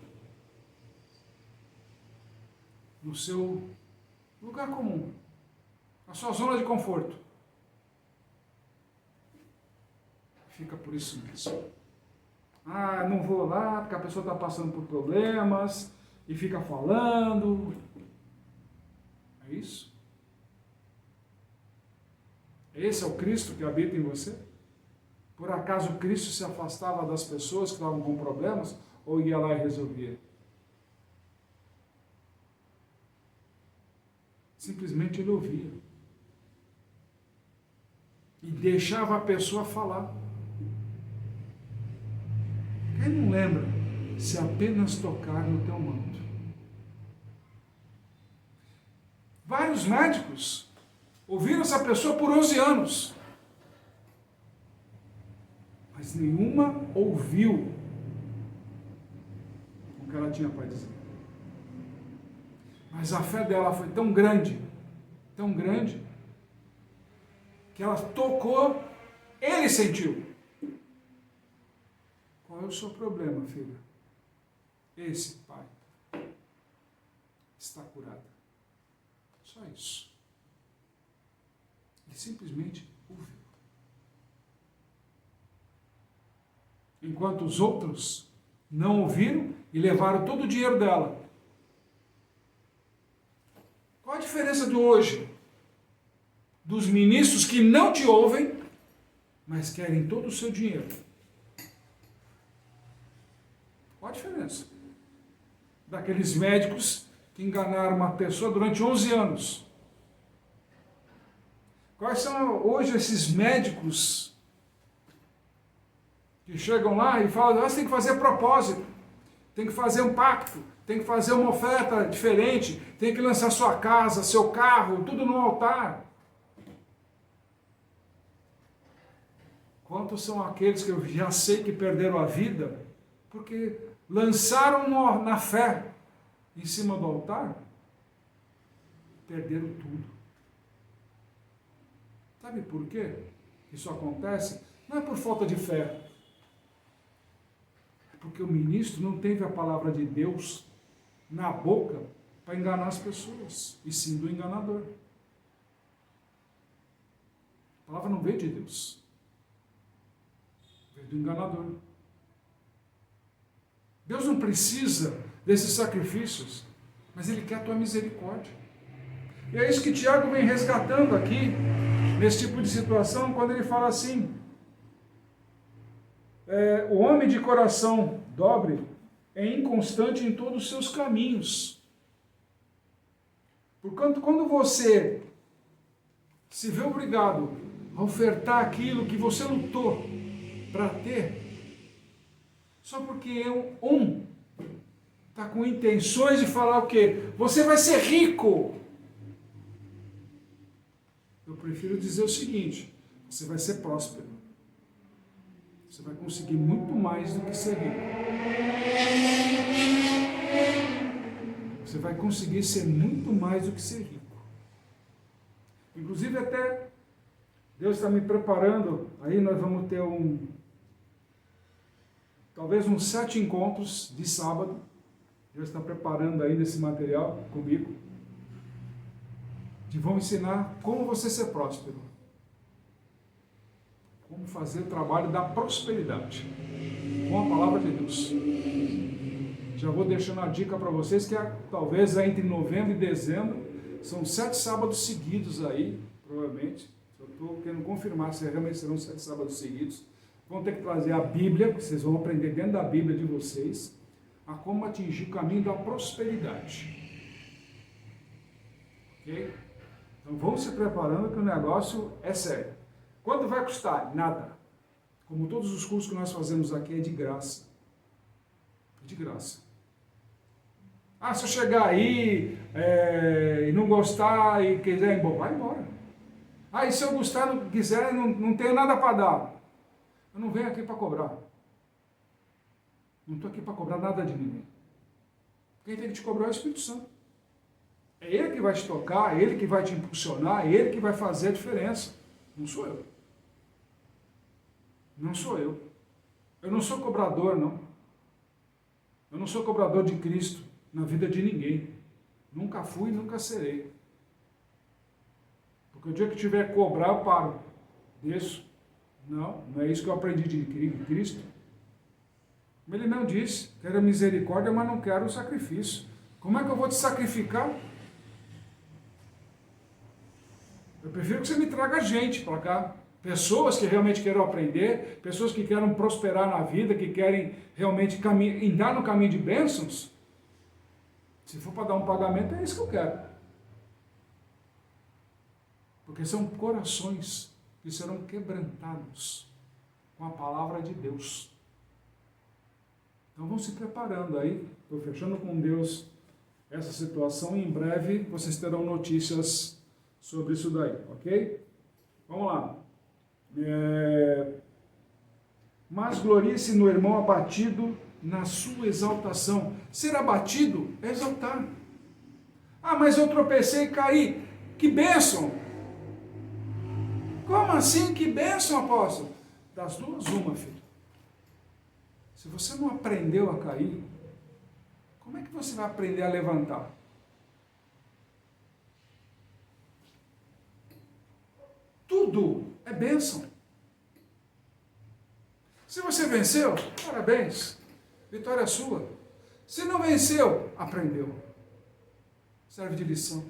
Speaker 1: no seu lugar comum, na sua zona de conforto? Fica por isso mesmo. Ah, não vou lá porque a pessoa está passando por problemas e fica falando. É isso? Esse é o Cristo que habita em você? Por acaso Cristo se afastava das pessoas que estavam com problemas ou ia lá e resolvia? Simplesmente ele ouvia. E deixava a pessoa falar. Quem não lembra? Se apenas tocar no teu manto. Vários médicos ouviram essa pessoa por 11 anos. Mas nenhuma ouviu o que ela tinha para dizer. Mas a fé dela foi tão grande, que ela tocou, ele sentiu. Qual é o seu problema, filha? Esse, pai, está curado. Só isso. Ele simplesmente ouviu. Enquanto os outros não ouviram e levaram todo o dinheiro dela. Qual a diferença de hoje? Dos ministros que não te ouvem, mas querem todo o seu dinheiro. Qual a diferença? Daqueles médicos que enganaram uma pessoa durante 11 anos. Quais são hoje esses médicos que chegam lá e falam, você tem que fazer propósito, tem que fazer um pacto, tem que fazer uma oferta diferente, tem que lançar sua casa, seu carro, tudo no altar. Quantos são aqueles que eu já sei que perderam a vida porque lançaram na fé em cima do altar, perderam tudo. Sabe por quê isso acontece? Não é por falta de fé, é porque o ministro não teve a palavra de Deus na boca para enganar as pessoas, e sim do enganador. A palavra não veio de Deus, veio do enganador. Deus não precisa desses sacrifícios, mas Ele quer a tua misericórdia. E é isso que Tiago vem resgatando aqui, nesse tipo de situação, quando ele fala assim, o homem de coração dobre é inconstante em todos os seus caminhos. Portanto, quando você se vê obrigado a ofertar aquilo que você lutou para ter, só porque um está com intenções de falar o quê? Você vai ser rico. Eu prefiro dizer o seguinte, você vai ser próspero. Você vai conseguir muito mais do que ser rico. Você vai conseguir ser muito mais do que ser rico. Inclusive até Deus está me preparando, aí nós vamos ter talvez uns 7 encontros de sábado. Deus está preparando aí nesse material comigo. Que vão ensinar como você ser próspero. Como fazer o trabalho da prosperidade. Com a palavra de Deus. Já vou deixando a dica para vocês que talvez entre novembro e dezembro, são 7 sábados seguidos aí, provavelmente. Eu estou querendo confirmar se realmente serão 7 sábados seguidos. Vão ter que trazer a Bíblia, que vocês vão aprender dentro da Bíblia de vocês, a como atingir o caminho da prosperidade. Ok? Então vamos se preparando que o negócio é sério. Quanto vai custar? Nada. Como todos os cursos que nós fazemos aqui é de graça. É de graça. Se eu chegar aí e não gostar e quiser ir embora, vai embora. E se eu gostar e não quiser, não tenho nada para dar. Eu não venho aqui para cobrar. Não estou aqui para cobrar nada de ninguém. Quem tem que te cobrar é o Espírito Santo. É Ele que vai te tocar, é Ele que vai te impulsionar, é Ele que vai fazer a diferença. Não sou eu. Não sou eu. Eu não sou cobrador, não. Eu não sou cobrador de Cristo na vida de ninguém. Nunca fui e nunca serei. Porque o dia que tiver que cobrar, eu paro. Desço. Não é isso que eu aprendi de Cristo. Ele não disse, quero misericórdia, mas não quero o sacrifício. Como é que eu vou te sacrificar? Eu prefiro que você me traga gente para cá. Pessoas que realmente queiram aprender, pessoas que querem prosperar na vida, que querem realmente andar no caminho de bênçãos. Se for para dar um pagamento, é isso que eu quero. Porque são corações que serão quebrantados com a palavra de Deus. Então vão se preparando aí, estou fechando com Deus essa situação e em breve vocês terão notícias sobre isso daí, ok? Vamos lá. Mas glorie-se no irmão abatido na sua exaltação. Ser abatido é exaltar. Ah, mas eu tropecei e caí. Que bênção! Como assim? Que bênção, apóstolo? Das duas, uma, filho. Se você não aprendeu a cair, como é que você vai aprender a levantar? Tudo é bênção. Se você venceu, parabéns. Vitória é sua. Se não venceu, aprendeu. Serve de lição.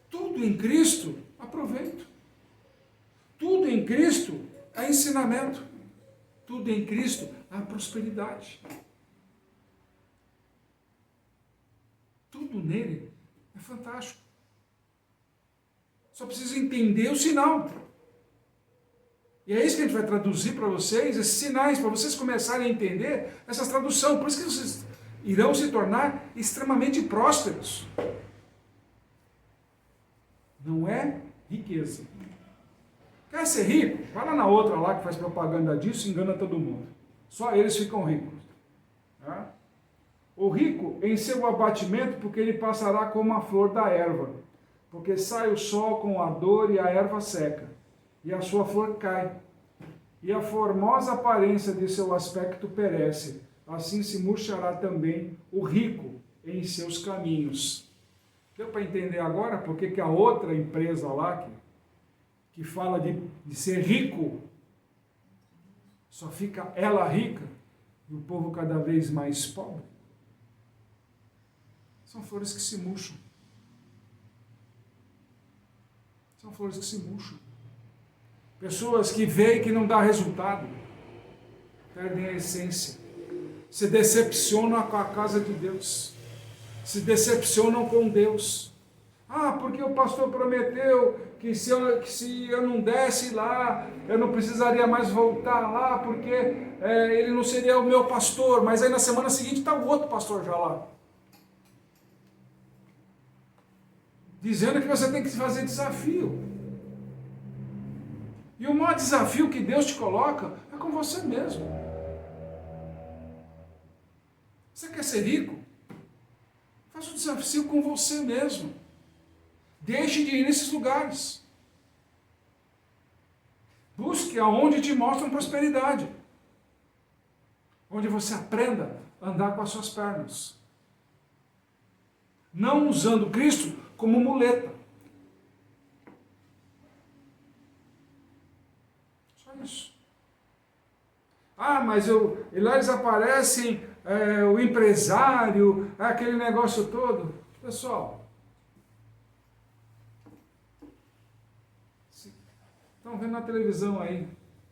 Speaker 1: Tudo em Cristo, aproveito. Tudo em Cristo é ensinamento. Tudo em Cristo é prosperidade. Tudo nele é fantástico. Só precisa entender o sinal. E é isso que a gente vai traduzir para vocês, esses sinais, para vocês começarem a entender essas traduções. Por isso que vocês irão se tornar extremamente prósperos. Não é riqueza. Quer ser rico? Vai lá na outra lá que faz propaganda disso e engana todo mundo. Só eles ficam ricos. Tá? O rico em seu abatimento, porque ele passará como a flor da erva. Porque sai o sol com a dor e a erva seca, e a sua flor cai, e a formosa aparência de seu aspecto perece. Assim se murchará também o rico em seus caminhos. Deu para entender agora por que a outra empresa lá, que fala de ser rico, só fica ela rica e o povo cada vez mais pobre? São flores que se murcham. São flores que se murcham. Pessoas que veem que não dá resultado, perdem a essência, se decepcionam com a casa de Deus, se decepcionam com Deus. Ah, porque o pastor prometeu que se eu não desse lá, eu não precisaria mais voltar lá, porque ele não seria o meu pastor, mas aí na semana seguinte está o outro pastor já lá. Dizendo que você tem que fazer desafio. E o maior desafio que Deus te coloca é com você mesmo. Você quer ser rico? Faça o desafio com você mesmo. Deixe de ir nesses lugares. Busque aonde te mostram prosperidade. Onde você aprenda a andar com as suas pernas. Não usando Cristo como muleta. Só isso. Ah, mas e lá eles aparecem, o empresário, aquele negócio todo. Pessoal, estão vendo na televisão aí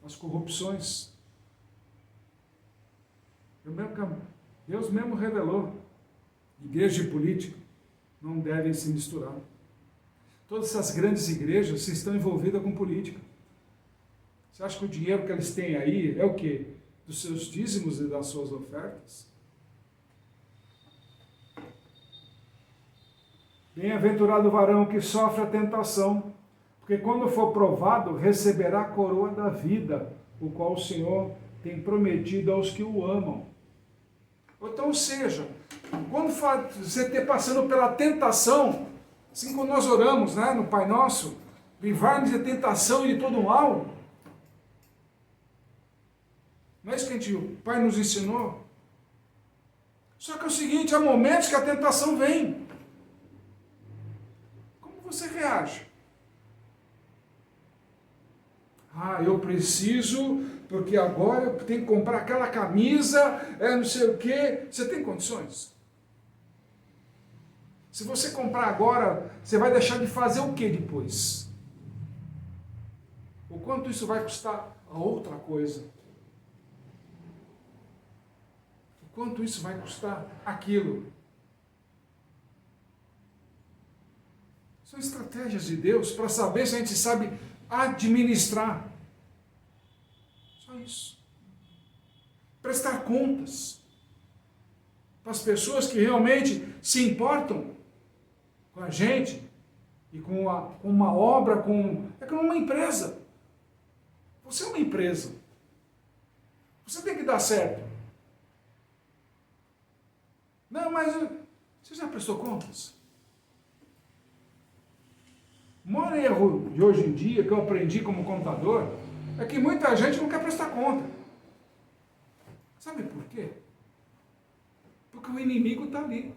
Speaker 1: as corrupções. Deus mesmo revelou. Igreja e política não devem se misturar. Todas essas grandes igrejas estão envolvidas com política. Você acha que o dinheiro que eles têm aí é o quê? Dos seus dízimos e das suas ofertas? Bem-aventurado o varão que sofre a tentação, porque quando for provado, receberá a coroa da vida, o qual o Senhor tem prometido aos que o amam. Então, ou seja, quando você estiver passando pela tentação, assim como nós oramos, né, no Pai Nosso, livrar-nos de tentação e de todo mal, não é isso que o Pai nos ensinou? Só que é o seguinte, há momentos que a tentação vem. Como você reage? Ah, eu preciso, porque agora eu tenho que comprar aquela camisa, não sei o quê. Você tem condições? Se você comprar agora, você vai deixar de fazer o que depois? O quanto isso vai custar a outra coisa? Quanto isso vai custar aquilo? São estratégias de Deus para saber se a gente sabe administrar. Só isso. Prestar contas para as pessoas que realmente se importam com a gente e com uma obra, é como uma empresa. Você é uma empresa. Você tem que dar certo. Não, mas você já prestou contas? O maior erro de hoje em dia, que eu aprendi como contador, é que muita gente não quer prestar conta. Sabe por quê? Porque o inimigo está ali.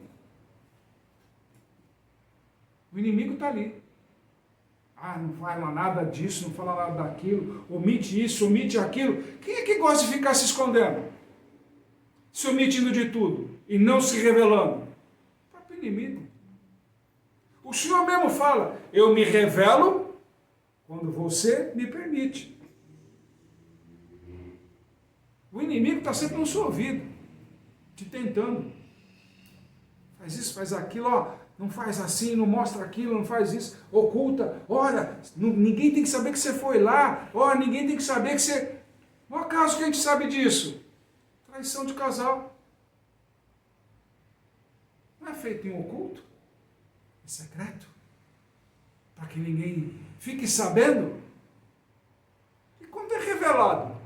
Speaker 1: O inimigo está ali. Não fala nada disso, não fala nada daquilo, omite isso, omite aquilo. Quem é que gosta de ficar se escondendo? Se omitindo de tudo e não se revelando? O próprio inimigo. O Senhor mesmo fala, eu me revelo quando você me permite. O inimigo está sempre no seu ouvido, te tentando. Faz isso, faz aquilo, não faz assim, não mostra aquilo, não faz isso, oculta, olha, ninguém tem que saber que você foi lá, ninguém tem que saber que você... Não acaso que a gente sabe disso? Traição de casal. Não é feito em oculto? É secreto? Para que ninguém fique sabendo? E quando é revelado?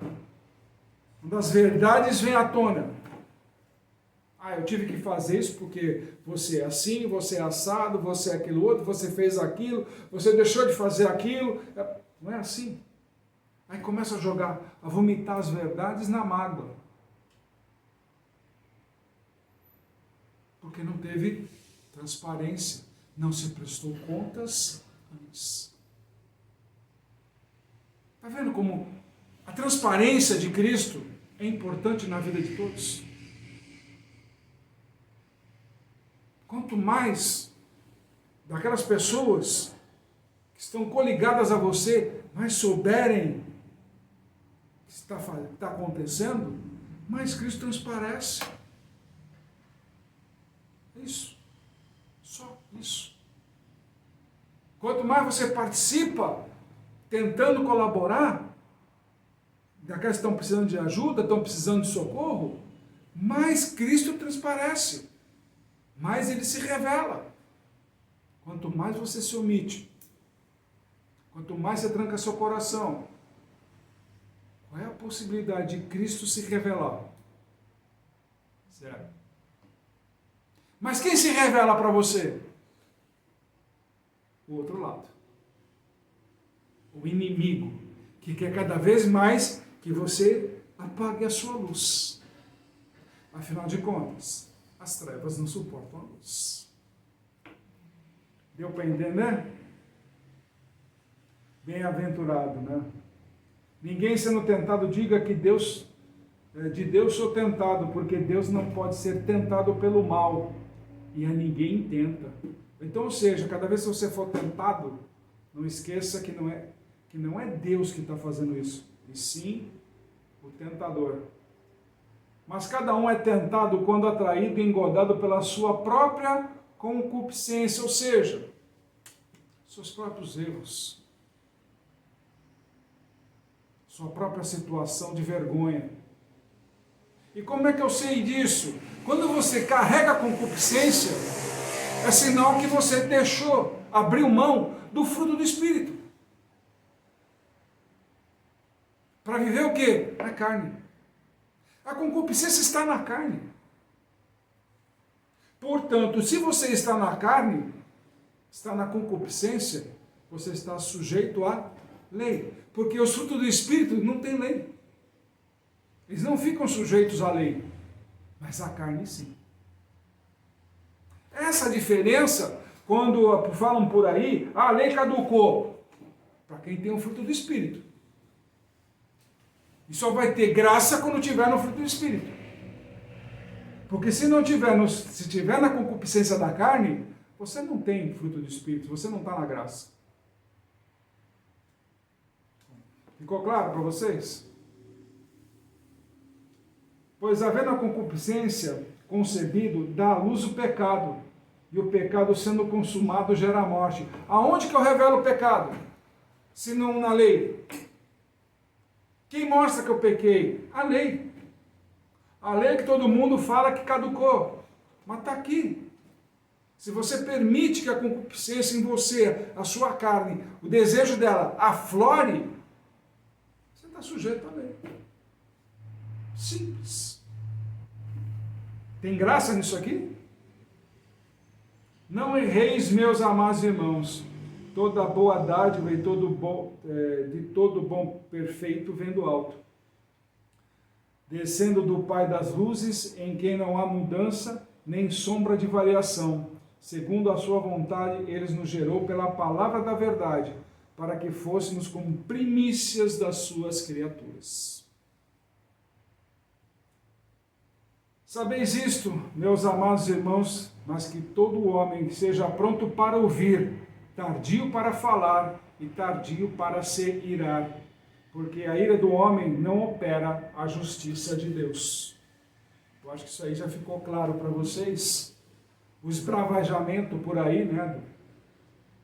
Speaker 1: Quando as verdades vêm à tona. Eu tive que fazer isso porque você é assim, você é assado, você é aquilo outro, você fez aquilo, você deixou de fazer aquilo. Não é assim. Aí começa a vomitar as verdades na mágoa. Porque não teve transparência, não se prestou contas antes. Está vendo como a transparência de Cristo é importante na vida de todos? Quanto mais daquelas pessoas que estão coligadas a você, mais souberem o que está acontecendo, mais Cristo transparece. Isso. Só isso. Quanto mais você participa, tentando colaborar, daquelas que estão precisando de ajuda, estão precisando de socorro, mais Cristo transparece. Mais ele se revela. Quanto mais você se omite, quanto mais você tranca seu coração, qual é a possibilidade de Cristo se revelar? Certo? Mas quem se revela para você? O outro lado. O inimigo, que quer cada vez mais que você apague a sua luz. Afinal de contas, as trevas não suportam a luz. Deu para entender? Bem-aventurado, né? Ninguém sendo tentado diga que de Deus sou tentado, porque Deus não pode ser tentado pelo mal, e a ninguém tenta. Então, ou seja, cada vez que você for tentado, não esqueça que não é Deus que está fazendo isso, e sim o tentador. Mas cada um é tentado quando atraído e engodado pela sua própria concupiscência, ou seja, seus próprios erros, sua própria situação de vergonha. E como é que eu sei disso? Quando você carrega a concupiscência, é sinal que você abriu mão do fruto do Espírito. Para viver o quê? Na carne. A concupiscência está na carne. Portanto, se você está na carne, está na concupiscência, você está sujeito à lei. Porque os frutos do Espírito não têm lei. Eles não ficam sujeitos à lei. Mas a carne sim. Essa diferença, quando falam por aí, a lei caducou. Para quem tem o fruto do Espírito. E só vai ter graça quando tiver no fruto do Espírito. Porque se tiver na concupiscência da carne, você não tem fruto do Espírito, você não está na graça. Ficou claro para vocês? Pois havendo a concupiscência concebido, dá à luz o pecado. E o pecado sendo consumado gera morte. Aonde que eu revelo o pecado? Se não na lei. Quem mostra que eu pequei? A lei. A lei que todo mundo fala que caducou. Mas está aqui. Se você permite que a concupiscência em você, a sua carne, o desejo dela aflore, você está sujeito à lei. Simples. Tem graça nisso aqui? Não erreis, meus amados irmãos. Toda boa dádiva e de todo bom perfeito vem do alto, descendo do Pai das luzes, em quem não há mudança nem sombra de variação. Segundo a sua vontade, ele nos gerou pela palavra da verdade, para que fôssemos como primícias das suas criaturas. Sabeis isto, meus amados irmãos, mas que todo homem seja pronto para ouvir, tardio para falar e tardio para se irar, porque a ira do homem não opera a justiça de Deus. Eu acho que isso aí já ficou claro para vocês. O esbravajamento por aí, né,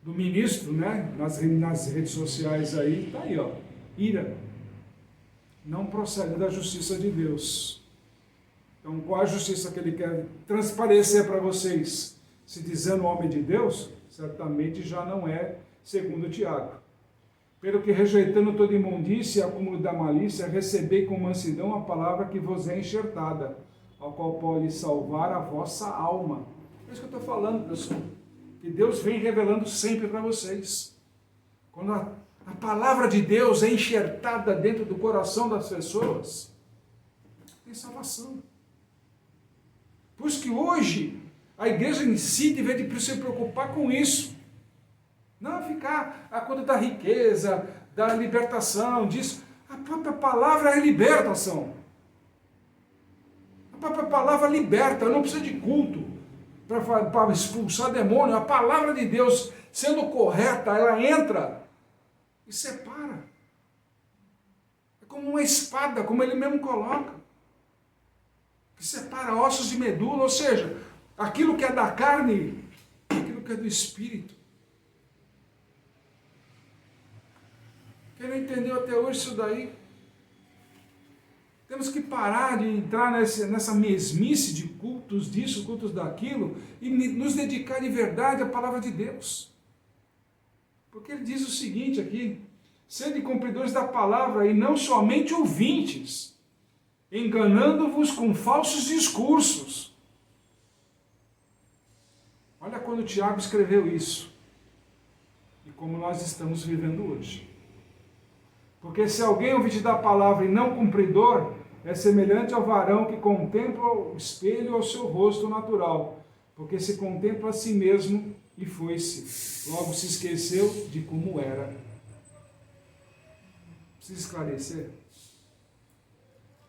Speaker 1: do ministro, né, nas redes sociais aí, está aí, ó, ira. Não procede da justiça de Deus. Então, qual a justiça que ele quer transparecer para vocês? Se dizendo homem de Deus, certamente já não é segundo Tiago. Pelo que, rejeitando toda imundícia e acúmulo da malícia, recebei com mansidão a palavra que vos é enxertada, ao qual pode salvar a vossa alma. É isso que eu estou falando, pessoal. Que Deus vem revelando sempre para vocês. Quando a palavra de Deus é enxertada dentro do coração das pessoas, tem salvação. Por isso que hoje a igreja em si deve de se preocupar com isso. Não ficar a conta da riqueza, da libertação, disso. A própria palavra é libertação. A própria palavra liberta, não precisa de culto para expulsar demônio. A palavra de Deus, sendo correta, ela entra e separa. É como uma espada, como ele mesmo coloca, que separa ossos de medula, ou seja, aquilo que é da carne, aquilo que é do espírito. Quem não entendeu até hoje isso daí? Temos que parar de entrar nessa mesmice de cultos disso, cultos daquilo, e nos dedicar de verdade à palavra de Deus. Porque ele diz o seguinte aqui: sede cumpridores da palavra e não somente ouvintes, enganando-vos com falsos discursos. Olha quando Tiago escreveu isso, e como nós estamos vivendo hoje. Porque se alguém ouvinte da palavra e não cumpridor, é semelhante ao varão que contempla o espelho ao seu rosto natural, porque se contempla a si mesmo e foi-se. Logo se esqueceu de como era. Precisa esclarecer?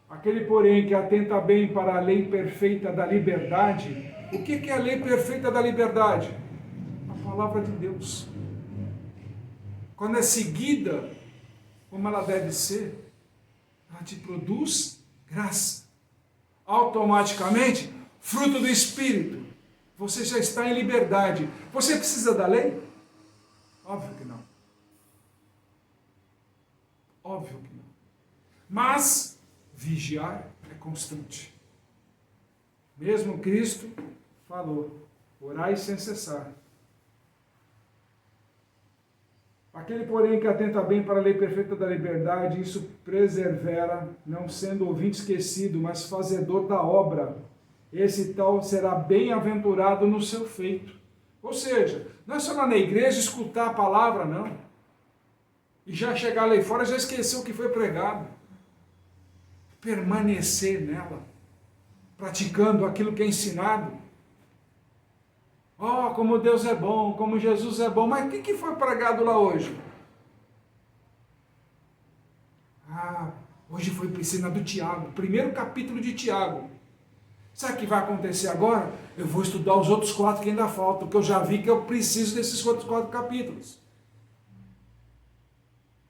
Speaker 1: Aquele, porém, que atenta bem para a lei perfeita da liberdade. O que é a lei perfeita da liberdade? A palavra de Deus. Quando é seguida como ela deve ser, ela te produz graça. Automaticamente, fruto do Espírito. Você já está em liberdade. Você precisa da lei? Óbvio que não. Óbvio que não. Mas vigiar é constante. Mesmo Cristo falou: orai sem cessar. Aquele, porém, que atenta bem para a lei perfeita da liberdade, isso persevera, não sendo ouvinte esquecido, mas fazedor da obra. Esse tal será bem-aventurado no seu feito. Ou seja, não é só lá na igreja escutar a palavra, não. E já chegar lá fora, já esqueceu o que foi pregado. Permanecer nela, praticando aquilo que é ensinado. Oh, como Deus é bom, como Jesus é bom. Mas o que foi pregado lá hoje? Hoje foi ensinado Tiago, primeiro capítulo de Tiago. Sabe o que vai acontecer agora? Eu vou estudar os outros 4 que ainda faltam, porque eu já vi que eu preciso desses outros 4 capítulos.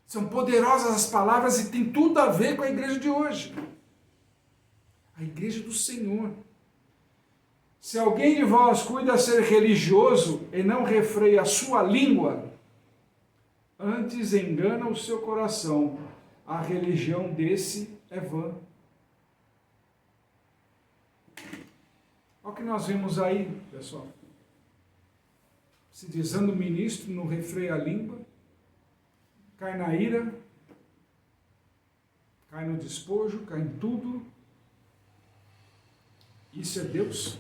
Speaker 1: São poderosas as palavras e tem tudo a ver com a igreja de hoje. A igreja do Senhor. Se alguém de vós cuida ser religioso e não refreia a sua língua, antes engana o seu coração, a religião desse é vã. Olha o que nós vimos aí, pessoal. Se dizendo ministro, não refreia a língua, cai na ira, cai no despojo, cai em tudo. Isso é Deus?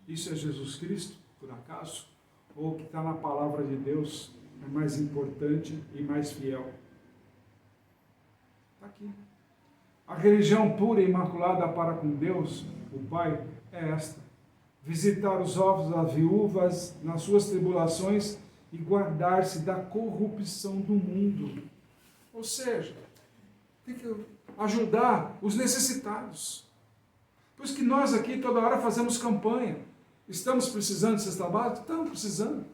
Speaker 1: Isso é Jesus Cristo, por acaso? Ou o que está na palavra de Deus é mais importante e mais fiel? Está aqui. A religião pura e imaculada para com Deus, o Pai, é esta: visitar os órfãos, as viúvas nas suas tribulações e guardar-se da corrupção do mundo. Ou seja, tem que ajudar os necessitados. Por isso que nós aqui toda hora fazemos campanha. Estamos precisando de cesta básica? Estamos precisando.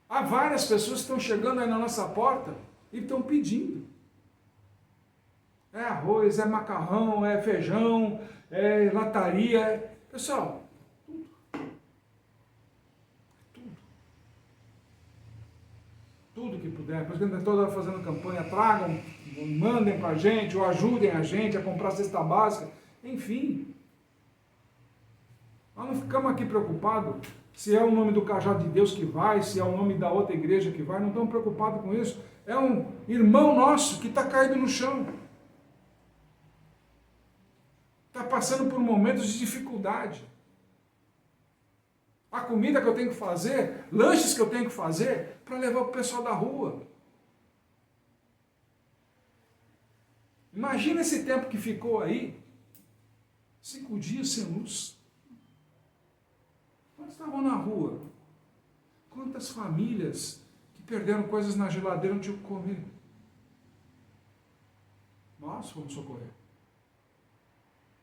Speaker 1: Há várias pessoas que estão chegando aí na nossa porta e estão pedindo. É arroz, é macarrão, é feijão, é lataria. Pessoal, tudo que puder. Por isso que a gente está toda hora fazendo campanha. Tragam, mandem para a gente, ou ajudem a gente a comprar cesta básica. Enfim. Nós não ficamos aqui preocupados se é o nome do Cajado de Deus que vai, se é o nome da outra igreja que vai. Não estamos preocupados com isso. É um irmão nosso que está caído no chão. Está passando por momentos de dificuldade. A comida que eu tenho que fazer, lanches que eu tenho que fazer, para levar o pessoal da rua. Imagina esse tempo que ficou aí, 5 dias sem luz. Quantos estavam na rua? Quantas famílias que perderam coisas na geladeira não tinham o que comer? Nós fomos socorrer.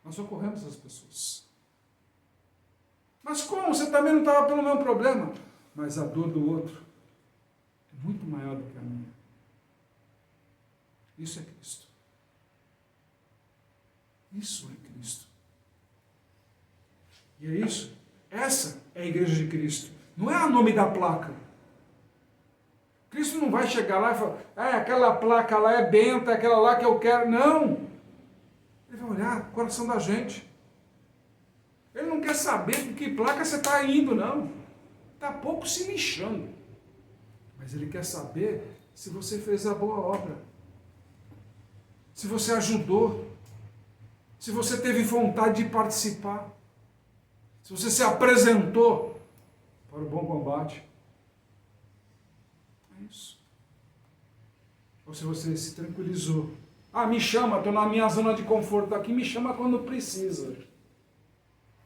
Speaker 1: Nós socorremos as pessoas. Mas como? Você também não estava pelo mesmo problema? Mas a dor do outro é muito maior do que a minha. Isso é Cristo. Isso é Cristo. E é isso. Essa é a igreja de Cristo. Não é o nome da placa. Cristo não vai chegar lá e falar, aquela placa lá é benta, aquela lá que eu quero. Não. Ele vai olhar o coração da gente. Ele não quer saber de que placa você está indo, não. Está pouco se lixando. Mas ele quer saber se você fez a boa obra. Se você ajudou. Se você teve vontade de participar. Se você se apresentou para o bom combate. É isso. Ou se você se tranquilizou. Me chama, estou na minha zona de conforto aqui, me chama quando precisa.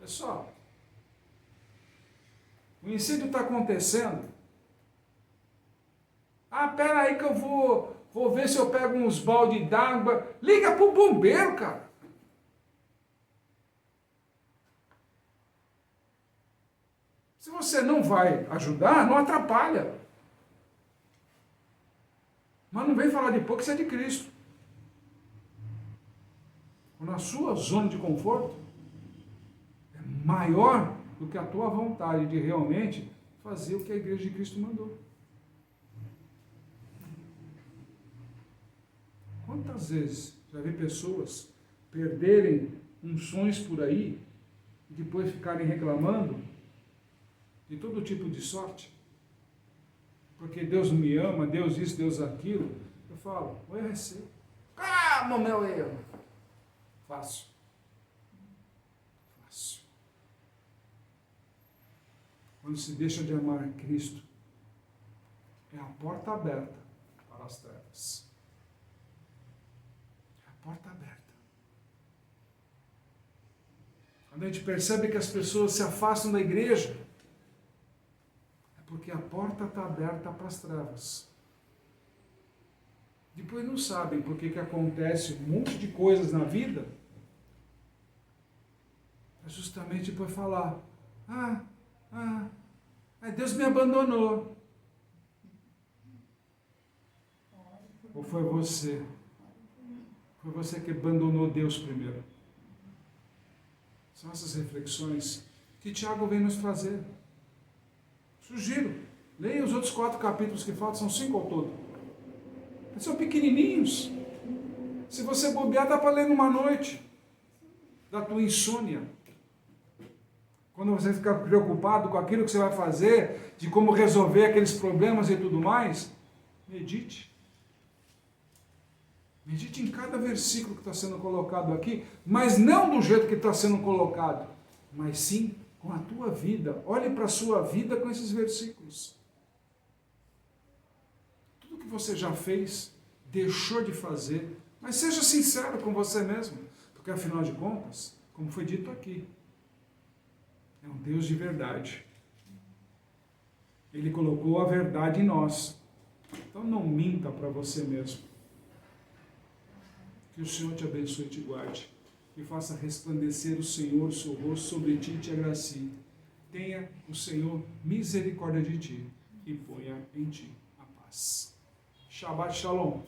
Speaker 1: Pessoal, o incêndio está acontecendo. Espera aí que eu vou ver se eu pego uns balde d'água. Liga para o bombeiro, cara. Se você não vai ajudar, não atrapalha. Mas não vem falar de pouco, isso é de Cristo. Na sua zona de conforto, é maior do que a tua vontade de realmente fazer o que a igreja de Cristo mandou. Quantas vezes já vi pessoas perderem unções por aí e depois ficarem reclamando de todo tipo de sorte? Porque Deus não me ama, Deus isso, Deus aquilo. Eu falo, o erro é seu. Calma, meu erro. Fácil. Fácil. Quando se deixa de amar Cristo, é a porta aberta para as trevas. É a porta aberta. Quando a gente percebe que as pessoas se afastam da igreja, é porque a porta está aberta para as trevas. Depois não sabem por que acontece um monte de coisas na vida. É justamente por falar, Deus me abandonou. Ou foi você? Foi você que abandonou Deus primeiro. São essas reflexões que Tiago vem nos trazer. Sugiro, leia os outros 4 capítulos que faltam, são 5 ao todo. Eles são pequenininhos. Se você bobear, dá para ler numa noite da tua insônia. Quando você fica preocupado com aquilo que você vai fazer, de como resolver aqueles problemas e tudo mais, medite. Medite em cada versículo que está sendo colocado aqui, mas não do jeito que está sendo colocado, mas sim com a tua vida. Olhe para a sua vida com esses versículos. Tudo que você já fez, deixou de fazer, mas seja sincero com você mesmo, porque afinal de contas, como foi dito aqui, é um Deus de verdade. Ele colocou a verdade em nós. Então não minta para você mesmo. Que o Senhor te abençoe e te guarde. E faça resplandecer o Senhor o seu rosto sobre ti e te agracie. Tenha o Senhor misericórdia de ti e ponha em ti a paz. Shabbat Shalom.